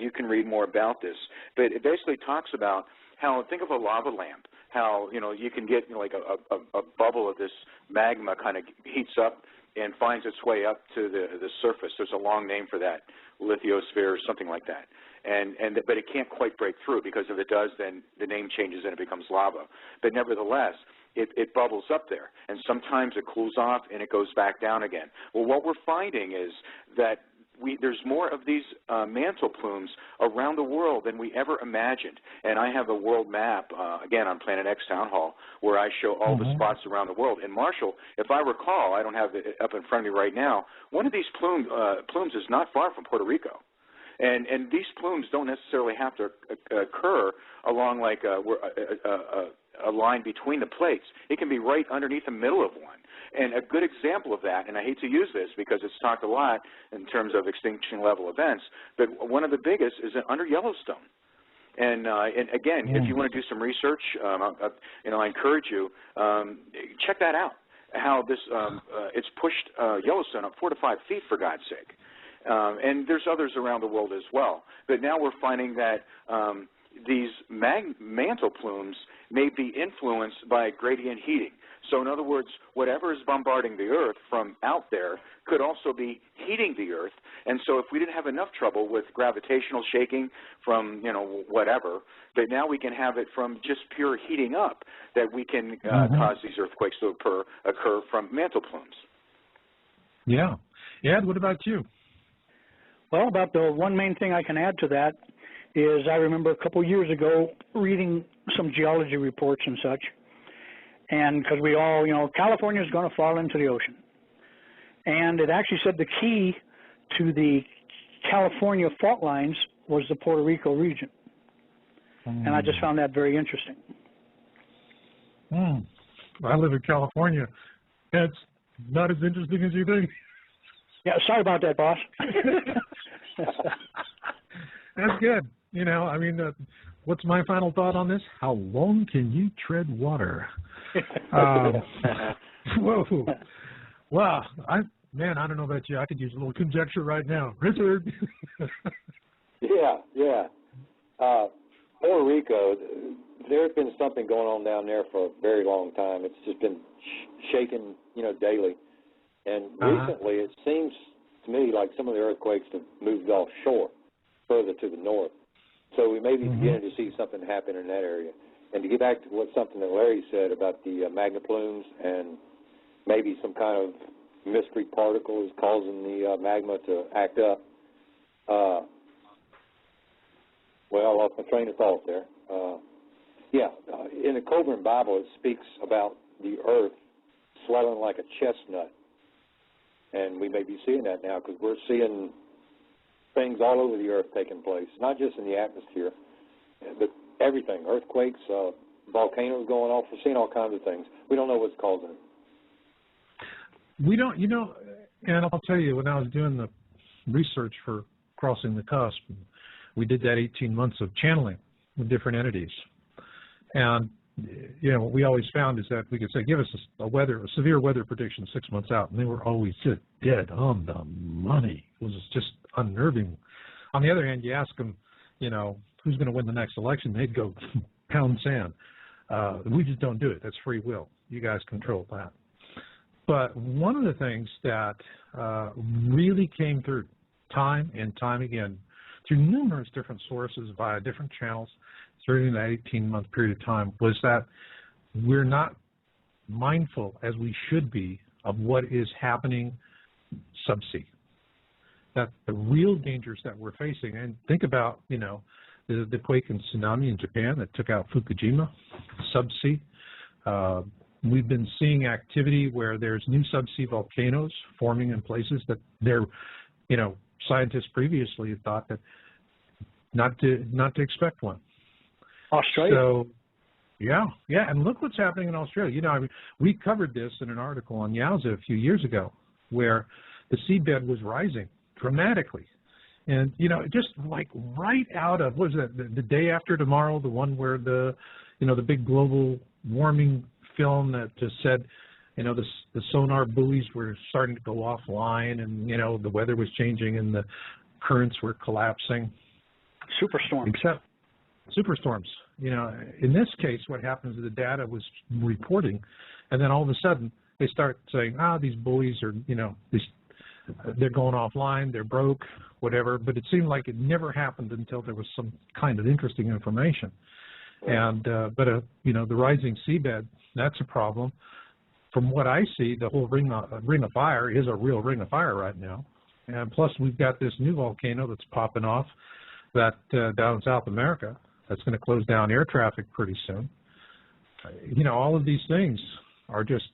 You can read more about this. But it basically talks about how, think of a lava lamp, how, you know, you can get, you know, like a bubble of this magma kind of heats up and finds its way up to the surface. There's a long name for that, lithosphere or something like that. But it can't quite break through, because if it does, then the name changes and it becomes lava. But nevertheless, it bubbles up there, and sometimes it cools off and it goes back down again. Well, what we're finding is that there's more of these mantle plumes around the world than we ever imagined. And I have a world map, again, on Planet X Town Hall, where I show all the spots around the world. And Marshall, if I recall, I don't have it up in front of me right now, one of these plumes is not far from Puerto Rico. And these plumes don't necessarily have to occur along like a line between the plates. It can be right underneath the middle of one. And a good example of that, and I hate to use this because it's talked a lot in terms of extinction level events, but one of the biggest is under Yellowstone. And again, if you want to do some research, you know, I encourage you, check that out, how this it's pushed Yellowstone up 4 to 5 feet, for God's sake. and there's others around the world as well. But now we're finding that these mantle plumes may be influenced by gradient heating. So in other words, whatever is bombarding the Earth from out there could also be heating the Earth. And so if we didn't have enough trouble with gravitational shaking from, whatever, but now we can have it from just pure heating up, that we can cause these earthquakes to occur from mantle plumes. Yeah. Ed, what about you? Well, about the one main thing I can add to that is I remember a couple years ago reading some geology reports and such, and because we all, California is going to fall into the ocean. And it actually said the key to the California fault lines was the Puerto Rico region. And I just found that very interesting. I live in California. It's not as interesting as you think. Yeah, sorry about that, boss. That's good. What's my final thought on this? How long can you tread water? Whoa. Wow. I don't know about you. I could use a little conjecture right now. Richard. Yeah. Puerto Rico, there's been something going on down there for a very long time. It's just been shaking, daily. And recently, it seems to me like some of the earthquakes have moved offshore, further to the north. So we may be beginning to see something happen in that area. And to get back to something that Larry said about the magna plumes and maybe some kind of mystery particle is causing the magma to act up. Well, I lost my train of thought there. In the Coburn Bible, it speaks about the earth swelling like a chestnut. And we may be seeing that now because we're seeing things all over the earth taking place, not just in the atmosphere, but everything, earthquakes, volcanoes going off. We're seeing all kinds of things. We don't know what's causing it. We don't, and I'll tell you, when I was doing the research for Crossing the Cusp, we did that 18 months of channeling with different entities. And, what we always found is that we could say, give us a severe weather prediction 6 months out, and they were always just dead on the money. It was just unnerving. On the other hand, you ask them, who's going to win the next election, they'd go pound sand. We just don't do it. That's free will. You guys control that. But one of the things that really came through time and time again through numerous different sources via different channels during that 18-month period of time was that we're not mindful, as we should be, of what is happening subsea. That the real dangers that we're facing, and think about, the quake and tsunami in Japan that took out Fukushima, subsea. We've been seeing activity where there's new subsea volcanoes forming in places that they're, scientists previously had thought that not to expect one. Australia. So, yeah, and look what's happening in Australia. We covered this in an article on Yowza a few years ago, where the seabed was rising dramatically, and just like right out of what was that the day after tomorrow, the one where the big global warming film that just said, the sonar buoys were starting to go offline, and the weather was changing and the currents were collapsing. Superstorms. In this case, what happens is the data was reporting, and then all of a sudden they start saying, these buoys are, they're going offline, they're broke, whatever. But it seemed like it never happened until there was some kind of interesting information. And but the rising seabed, that's a problem. From what I see, the whole ring of fire is a real ring of fire right now. And plus, we've got this new volcano that's popping off that down in South America that's going to close down air traffic pretty soon. All of these things are just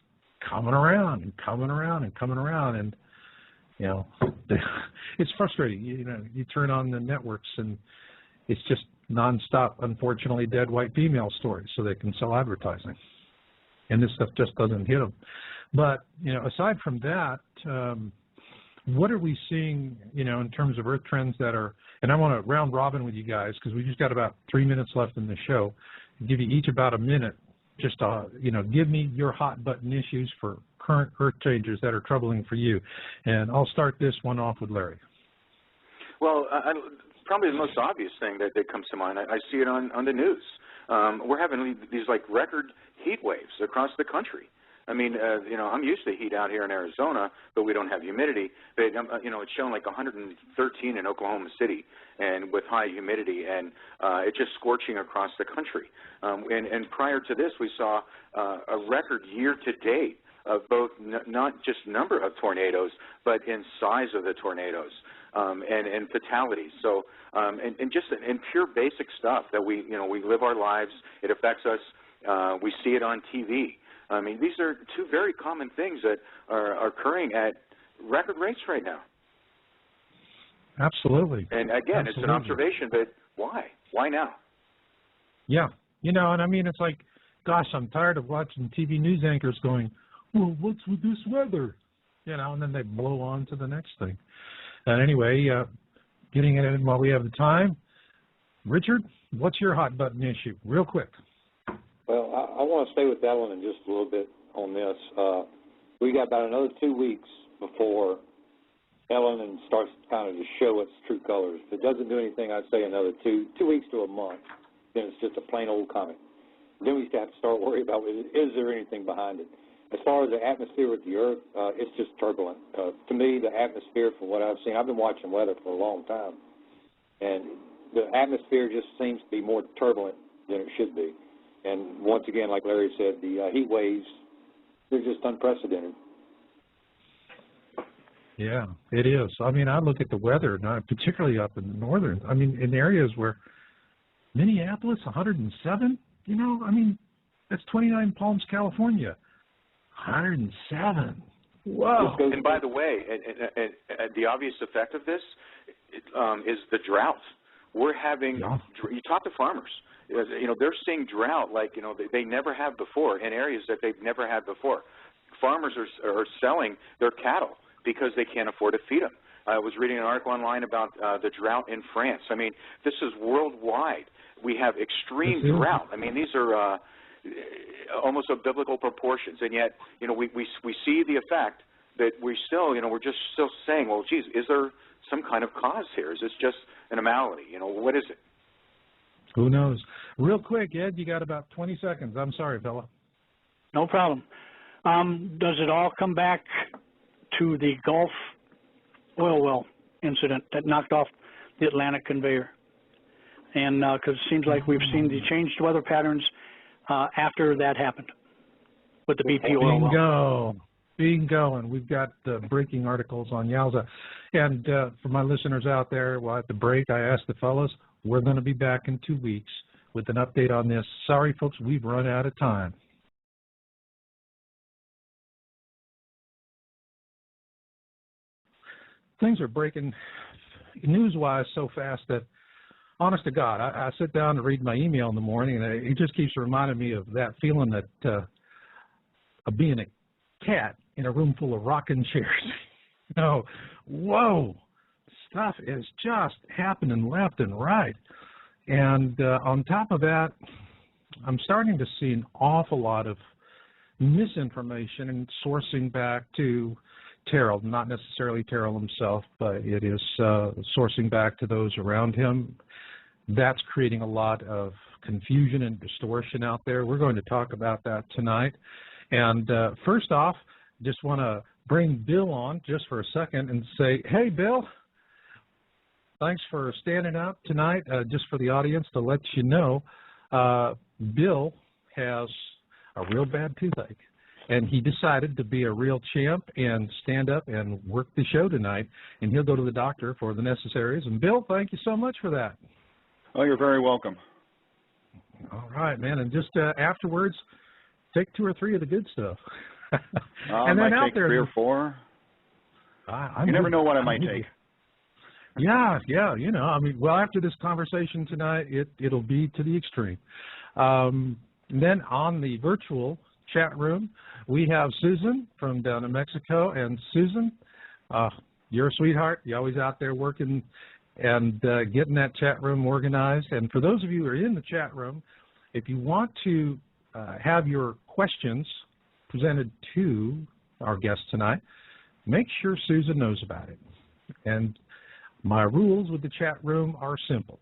coming around and coming around and coming around, and it's frustrating. You turn on the networks and it's just nonstop, unfortunately, dead white female stories so they can sell advertising. And this stuff just doesn't hit them. But, aside from that, what are we seeing, in terms of earth trends that are, and I want to round robin with you guys because we just got about 3 minutes left in the show, give you each about a minute just to, give me your hot button issues for current earth changes that are troubling for you. And I'll start this one off with Larry. Well, probably the most obvious thing that comes to mind, I see it on the news. We're having these like record heat waves across the country. I mean, you know, I'm used to heat out here in Arizona, but we don't have humidity. But you know, it's shown like 113 in Oklahoma City, and with high humidity, and it's just scorching across the country. And prior to this, we saw a record year to date of both not just number of tornadoes, but in size of the tornadoes and fatalities. So and just in pure basic stuff that we live our lives. It affects us. We see it on TV. I mean, these are two very common things that are occurring at record rates right now. Absolutely. And again, Absolutely. It's an observation, but why? Why now? Yeah. You know, and I mean, it's like, gosh, I'm tired of watching TV news anchors going, well, what's with this weather? You know, and then they blow on to the next thing. And anyway, getting it in while we have the time. Richard, what's your hot button issue? Real quick. Well, I want to stay with Ellen in just a little bit on this. We got about another 2 weeks before Ellen starts kind of to show its true colors. If it doesn't do anything, I'd say another 2 weeks to a month. Then it's just a plain old comet. Then we have to start worrying about, is there anything behind it? As far as the atmosphere with the Earth, it's just turbulent. To me, the atmosphere, from what I've seen, I've been watching weather for a long time, and the atmosphere just seems to be more turbulent than it should be. And once again, like Larry said, the heat waves, they're just unprecedented. Yeah, it is. I mean, I look at the weather, particularly up in the northern, I mean, in areas where Minneapolis, 107, you know, I mean, that's 29 Palms, California, 107. Whoa. And by the way, the obvious effect of this is the drought. We're having, you talk to farmers, you know, they're seeing drought like, you know, they never have before in areas that they've never had before. Farmers are selling their cattle because they can't afford to feed them. I was reading an article online about the drought in France. I mean, this is worldwide. We have extreme drought. I mean, these are almost of biblical proportions, and yet, you know, we see the effect, but we still, you know, we're just still saying, well, geez, is there some kind of cause here? Is this just an anomaly? You know, what is it? Who knows? Real quick, Ed, you got about 20 seconds. I'm sorry, fella. No problem. Does it all come back to the Gulf oil well incident that knocked off the Atlantic conveyor? And because it seems like we've seen the changed weather patterns after that happened with the BP oil well. Bingo. And we've got breaking articles on Yowza. And for my listeners out there, well, at the break, I asked the fellas, we're going to be back in 2 weeks with an update on this. Sorry, folks, we've run out of time. Things are breaking news-wise so fast that, honest to God, I sit down to read my email in the morning, and it just keeps reminding me of that feeling that of being a cat in a room full of rocking chairs. You know, whoa, stuff is just happening left and right. And on top of that, I'm starting to see an awful lot of misinformation and sourcing back to Terrell, not necessarily Terrell himself, but it is sourcing back to those around him. That's creating a lot of confusion and distortion out there. We're going to talk about that tonight. And first off, just want to bring Bill on just for a second and say, hey, Bill, thanks for standing up tonight. Just for the audience to let you know, Bill has a real bad toothache. And he decided to be a real champ and stand up and work the show tonight. And he'll go to the doctor for the necessaries. And, Bill, thank you so much for that. Oh, you're very welcome. All right, man. And just afterwards, take 2 or 3 of the good stuff. And then out there, 3 or 4. You never know what I might take. Yeah, you know. I mean, well, after this conversation tonight, it'll be to the extreme. Then on the virtual chat room, we have Susan from down in Mexico. And Susan, you're a sweetheart. You're always out there working and getting that chat room organized. And for those of you who are in the chat room, if you want to have your questions presented to our guest tonight, make sure Susan knows about it. And My rules with the chat room are simple.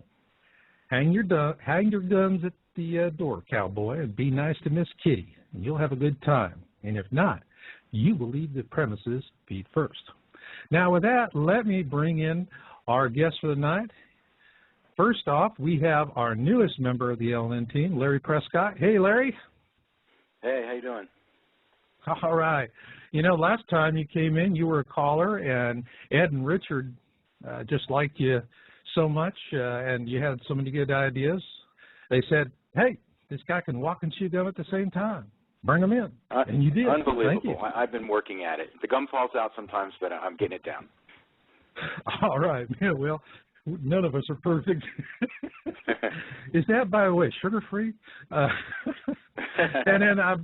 Hang your guns at the door, cowboy, and be nice to Miss Kitty, and you'll have a good time. And if not, you will leave the premises feet first. Now, with that, let me bring in our guest for the night. First off, we have our newest member of the LNN team, Larry Prescott. Hey, Larry. Hey, how you doing? All right. You know, last time you came in, you were a caller, and Ed and Richard just liked you so much, and you had so many good ideas. They said, hey, this guy can walk and chew gum at the same time. Bring him in. And you did. Unbelievable. Thank you. I've been working at it. The gum falls out sometimes, but I'm getting it down. All right. Yeah, well, none of us are perfect. Is that, by the way, sugar-free? And then I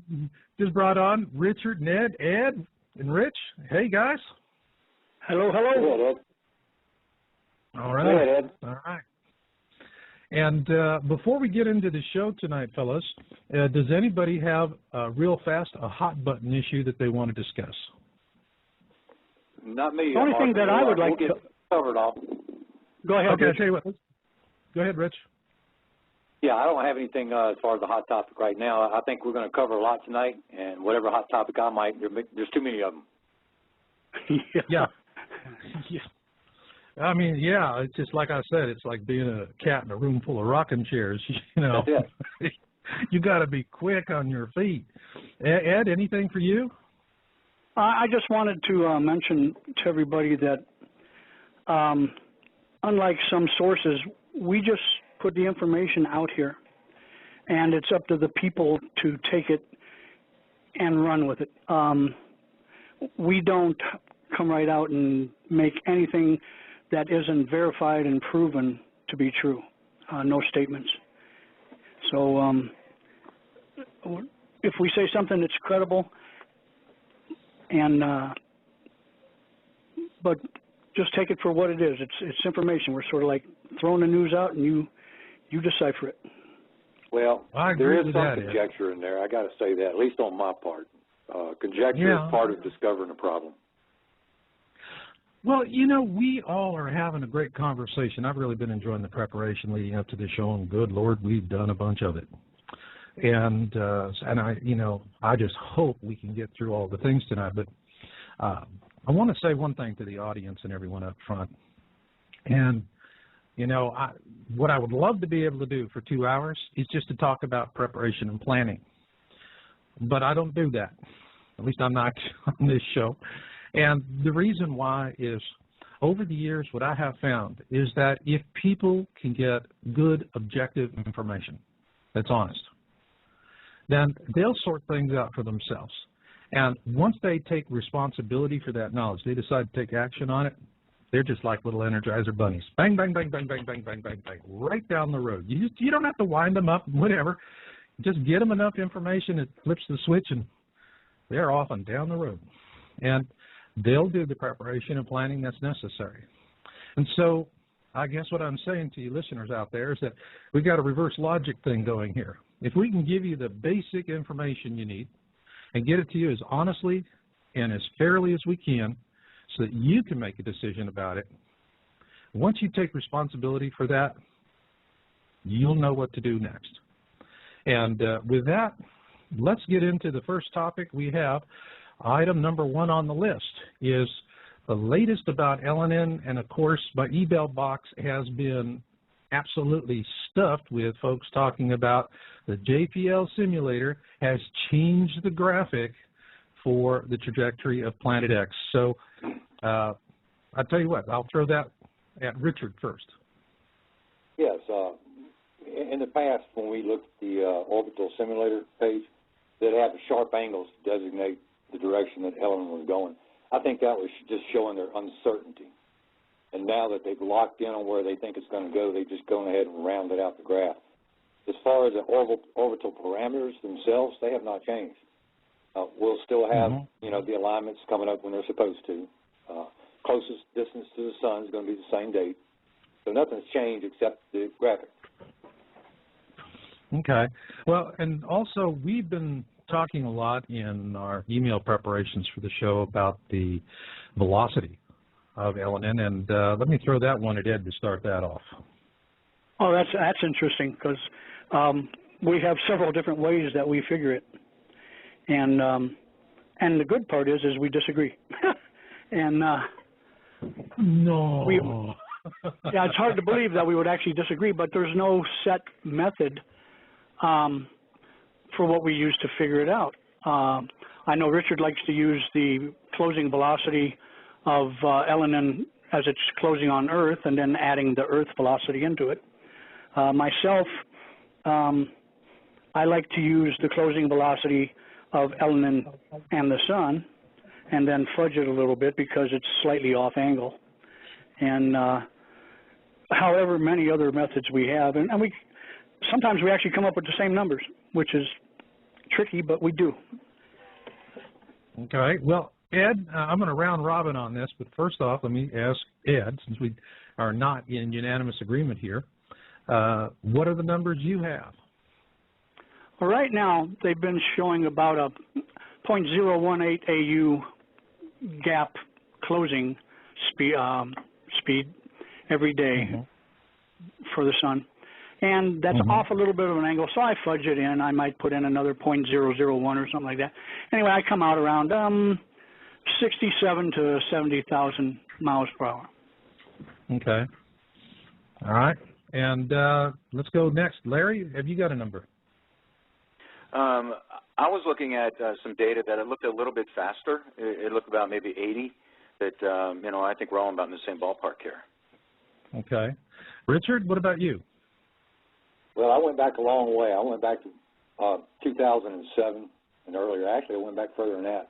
just brought on Richard, Ned, Ed, and Rich. Hey, guys. Hello, hello. Go ahead, Ed. All right. Go ahead, Ed. All right. And before we get into the show tonight, fellas, does anybody have real fast a hot button issue that they want to discuss? Not me. The only thing that I would like to cover it all. Go ahead. Okay, Rich. I'll tell you what. Go ahead, Rich. Yeah, I don't have anything as far as the hot topic right now. I think we're going to cover a lot tonight, and whatever hot topic I might, there's too many of them. Yeah. Yeah. I mean, yeah, it's just like I said, it's like being a cat in a room full of rocking chairs, you know. You got to be quick on your feet. Ed, anything for you? I just wanted to mention to everybody that unlike some sources, we just put the information out here, and it's up to the people to take it and run with it. We don't come right out and make anything that isn't verified and proven to be true, no statements. So if we say something that's credible, and but just take it for what it is. It's information. We're sort of like throwing the news out, and you decipher it. Well, there is some conjecture in there. I got to say that, at least on my part. Conjecture is part of discovering a problem. Well, you know, we all are having a great conversation. I've really been enjoying the preparation leading up to the show, and good Lord, we've done a bunch of it. And I, you know, I just hope we can get through all the things tonight. But I want to say one thing to the audience and everyone up front. And, you know, what I would love to be able to do for 2 hours is just to talk about preparation and planning. But I don't do that. At least I'm not on this show. And the reason why is, over the years, what I have found is that if people can get good, objective information that's honest, then they'll sort things out for themselves. And once they take responsibility for that knowledge, they decide to take action on it, they're just like little Energizer bunnies. Bang, bang, bang, bang, bang, bang, bang, bang, bang, right down the road. You don't have to wind them up, whatever. Just get them enough information, it flips the switch, and they're off and down the road. And they'll do the preparation and planning that's necessary. And so I guess what I'm saying to you listeners out there is that we've got a reverse logic thing going here. If we can give you the basic information you need and get it to you as honestly and as fairly as we can so that you can make a decision about it, once you take responsibility for that, you'll know what to do next. And with that, let's get into the first topic we have. Item number 1 on the list is the latest about LNN, and of course my email box has been absolutely stuffed with folks talking about the JPL simulator has changed the graphic for the trajectory of Planet X. So I'll tell you what, I'll throw that at Richard first. Yes. In the past, when we looked at the orbital simulator page, that had the sharp angles to designate the direction that Helen was going. I think that was just showing their uncertainty. And now that they've locked in on where they think it's going to go, they've just gone ahead and rounded out the graph. As far as the orbital parameters themselves, they have not changed. We'll still have, you know, the alignments coming up when they're supposed to. Closest distance to the sun is going to be the same date. So nothing's changed except the graphic. Okay. Well, and also we've been talking a lot in our email preparations for the show about the velocity of Elenin, and let me throw that one at Ed to start that off. Oh, that's interesting, because we have several different ways that we figure it, and the good part is we disagree, and no. Yeah, it's hard to believe that we would actually disagree, but there's no set method for what we use to figure it out. I know Richard likes to use the closing velocity of Elenin as it's closing on Earth and then adding the Earth velocity into it. Myself, I like to use the closing velocity of Elenin and the Sun and then fudge it a little bit because it's slightly off angle. And however many other methods we have, and sometimes we actually come up with the same numbers, which is tricky, but we do. Okay. Well, Ed, I'm going to round robin on this, but first off, let me ask Ed, since we are not in unanimous agreement here, what are the numbers you have? Well, right now, they've been showing about a 0.018 AU gap closing speed every day for the Sun. And that's off a little bit of an angle, so I fudge it in. I might put in another 0.001 or something like that. Anyway, I come out around 67 to 70,000 miles per hour. Okay. All right. And let's go next. Larry, have you got a number? I was looking at some data that it looked a little bit faster. It looked about maybe 80. That, you know, I think we're all about in the same ballpark here. Okay. Richard, what about you? Well, I went back a long way. I went back to 2007 and earlier. Actually, I went back further than that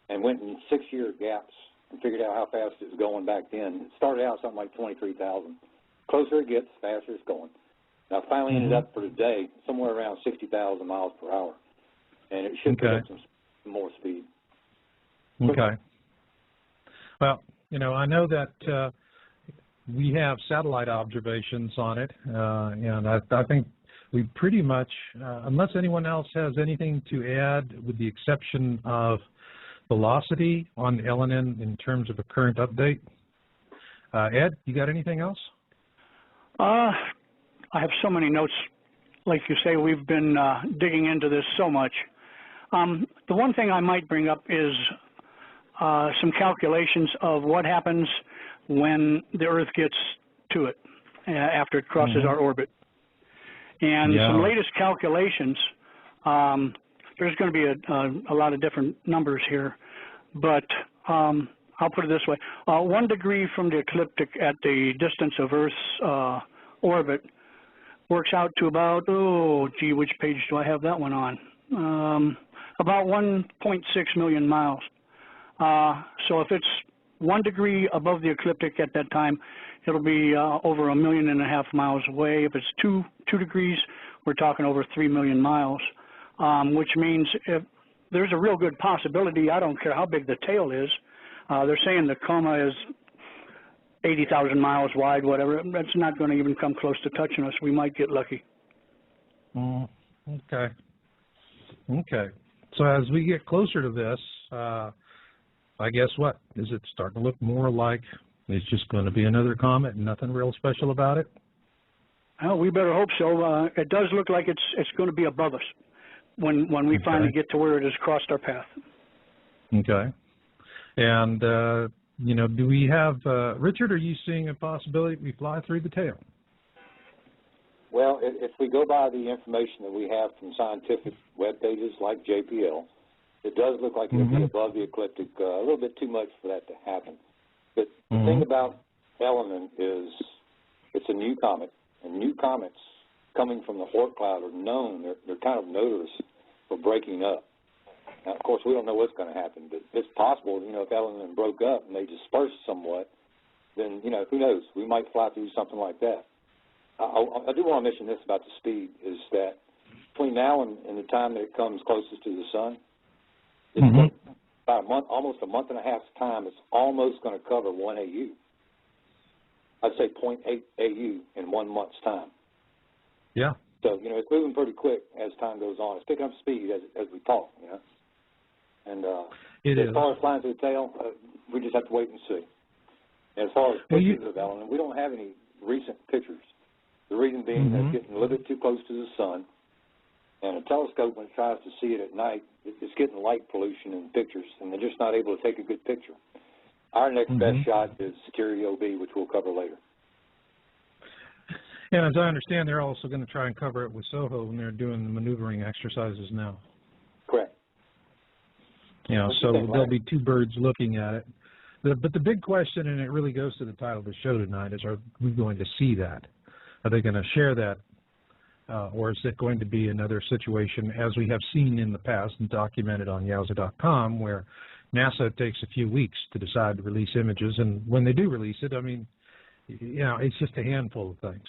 and went in 6-year gaps and figured out how fast it was going back then. It started out something like 23,000. Closer it gets, faster it's going. Now, I finally ended up for today somewhere around 60,000 miles per hour, and it should pick up some more speed. Okay. Well, you know, I know that we have satellite observations on it, and I think we pretty much, unless anyone else has anything to add, with the exception of velocity on Elenin in terms of a current update. Ed, you got anything else? I have so many notes. Like you say, we've been digging into this so much. The one thing I might bring up is some calculations of what happens when the Earth gets to it after it crosses our orbit. And some latest calculations, there's going to be a lot of different numbers here, but I'll put it this way. 1 degree from the ecliptic at the distance of Earth's orbit works out to about, which page do I have that one on? About 1.6 million miles. So if it's 1 degree above the ecliptic at that time, it'll be over 1.5 million miles away. If it's 2 degrees, we're talking over 3 million miles, which means if there's a real good possibility, I don't care how big the tail is, they're saying the coma is 80,000 miles wide, whatever. That's not going to even come close to touching us. We might get lucky. Okay. Okay. So as we get closer to this, I guess what? Is it starting to look more like it's just going to be another comet and nothing real special about it? Well, we better hope so. It does look like it's going to be above us when we finally get to where it has crossed our path. Okay. And, you know, do we have, Richard, are you seeing a possibility we fly through the tail? Well, if we go by the information that we have from scientific web pages like JPL, it does look like it'll be above the ecliptic, a little bit too much for that to happen. But the thing about Elenin is it's a new comet, and new comets coming from the Oort cloud are known. They're kind of notorious for breaking up. Now, of course, we don't know what's going to happen, but it's possible, you know, if Elenin broke up and they dispersed somewhat, then, you know, who knows? We might fly through something like that. I do want to mention this about the speed, is that between now and the time that it comes closest to the sun, it's about a month, almost a month and a half's time, it's almost going to cover 1 AU. I'd say 0.8 AU in 1 month's time. Yeah. So, you know, it's moving pretty quick as time goes on. It's picking up speed as we talk, you know. And as far as flying through the tail, we just have to wait and see. And as far as pictures of Ellen, we don't have any recent pictures. The reason being that it's getting a little bit too close to the sun, and a telescope, when it tries to see it at night, it's getting light pollution in pictures, and they're just not able to take a good picture. Our next best shot is Stereo B, which we'll cover later. And as I understand, they're also going to try and cover it with SOHO when they're doing the maneuvering exercises now. Correct. You know, so there'll be two birds looking at it. But the big question, and it really goes to the title of the show tonight, is are we going to see that? Are they going to share that? Or is it going to be another situation, as we have seen in the past and documented on Yowza.com, where NASA takes a few weeks to decide to release images, and when they do release it, I mean, you know, it's just a handful of things.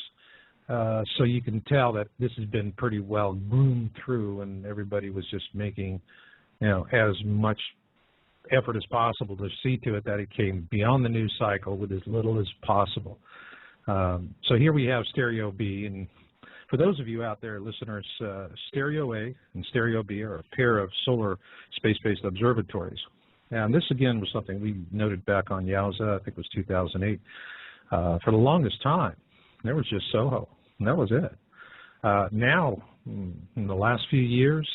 So you can tell that this has been pretty well groomed through, and everybody was just making, you know, as much effort as possible to see to it that it came beyond the news cycle with as little as possible. So here we have Stereo B, and for those of you out there, listeners, Stereo A and Stereo B are a pair of solar space-based observatories. And this, again, was something we noted back on Yowza, I think it was 2008. For the longest time, there was just SOHO, and that was it. Now, in the last few years,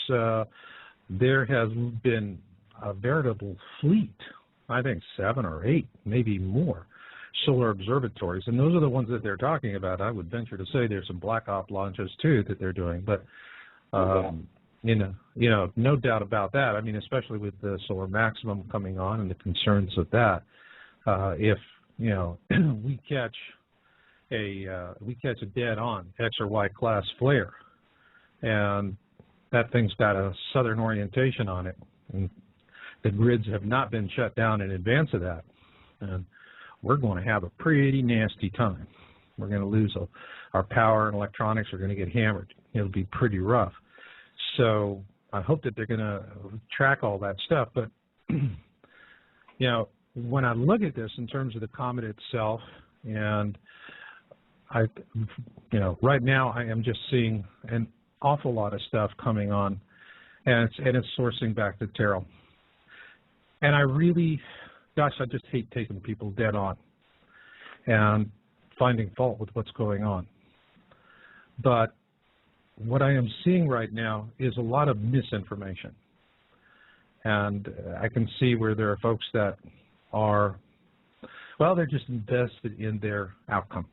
there has been a veritable fleet, I think 7 or 8, maybe more, solar observatories, and those are the ones that they're talking about. I would venture to say there's some black op launches too that they're doing, but you know, no doubt about that. I mean, especially with the solar maximum coming on and the concerns of that, if you know we catch a dead-on X or Y class flare, and that thing's got a southern orientation on it, and the grids have not been shut down in advance of that, and we're going to have a pretty nasty time. We're going to lose our power, and electronics are going to get hammered. It'll be pretty rough. So I hope that they're going to track all that stuff. But, you know, when I look at this in terms of the comet itself, and you know, right now I am just seeing an awful lot of stuff coming on, and it's sourcing back to Terrell. And I really, gosh, I just hate taking people dead on and finding fault with what's going on. But what I am seeing right now is a lot of misinformation. And I can see where there are folks that are, well, they're just invested in their outcome.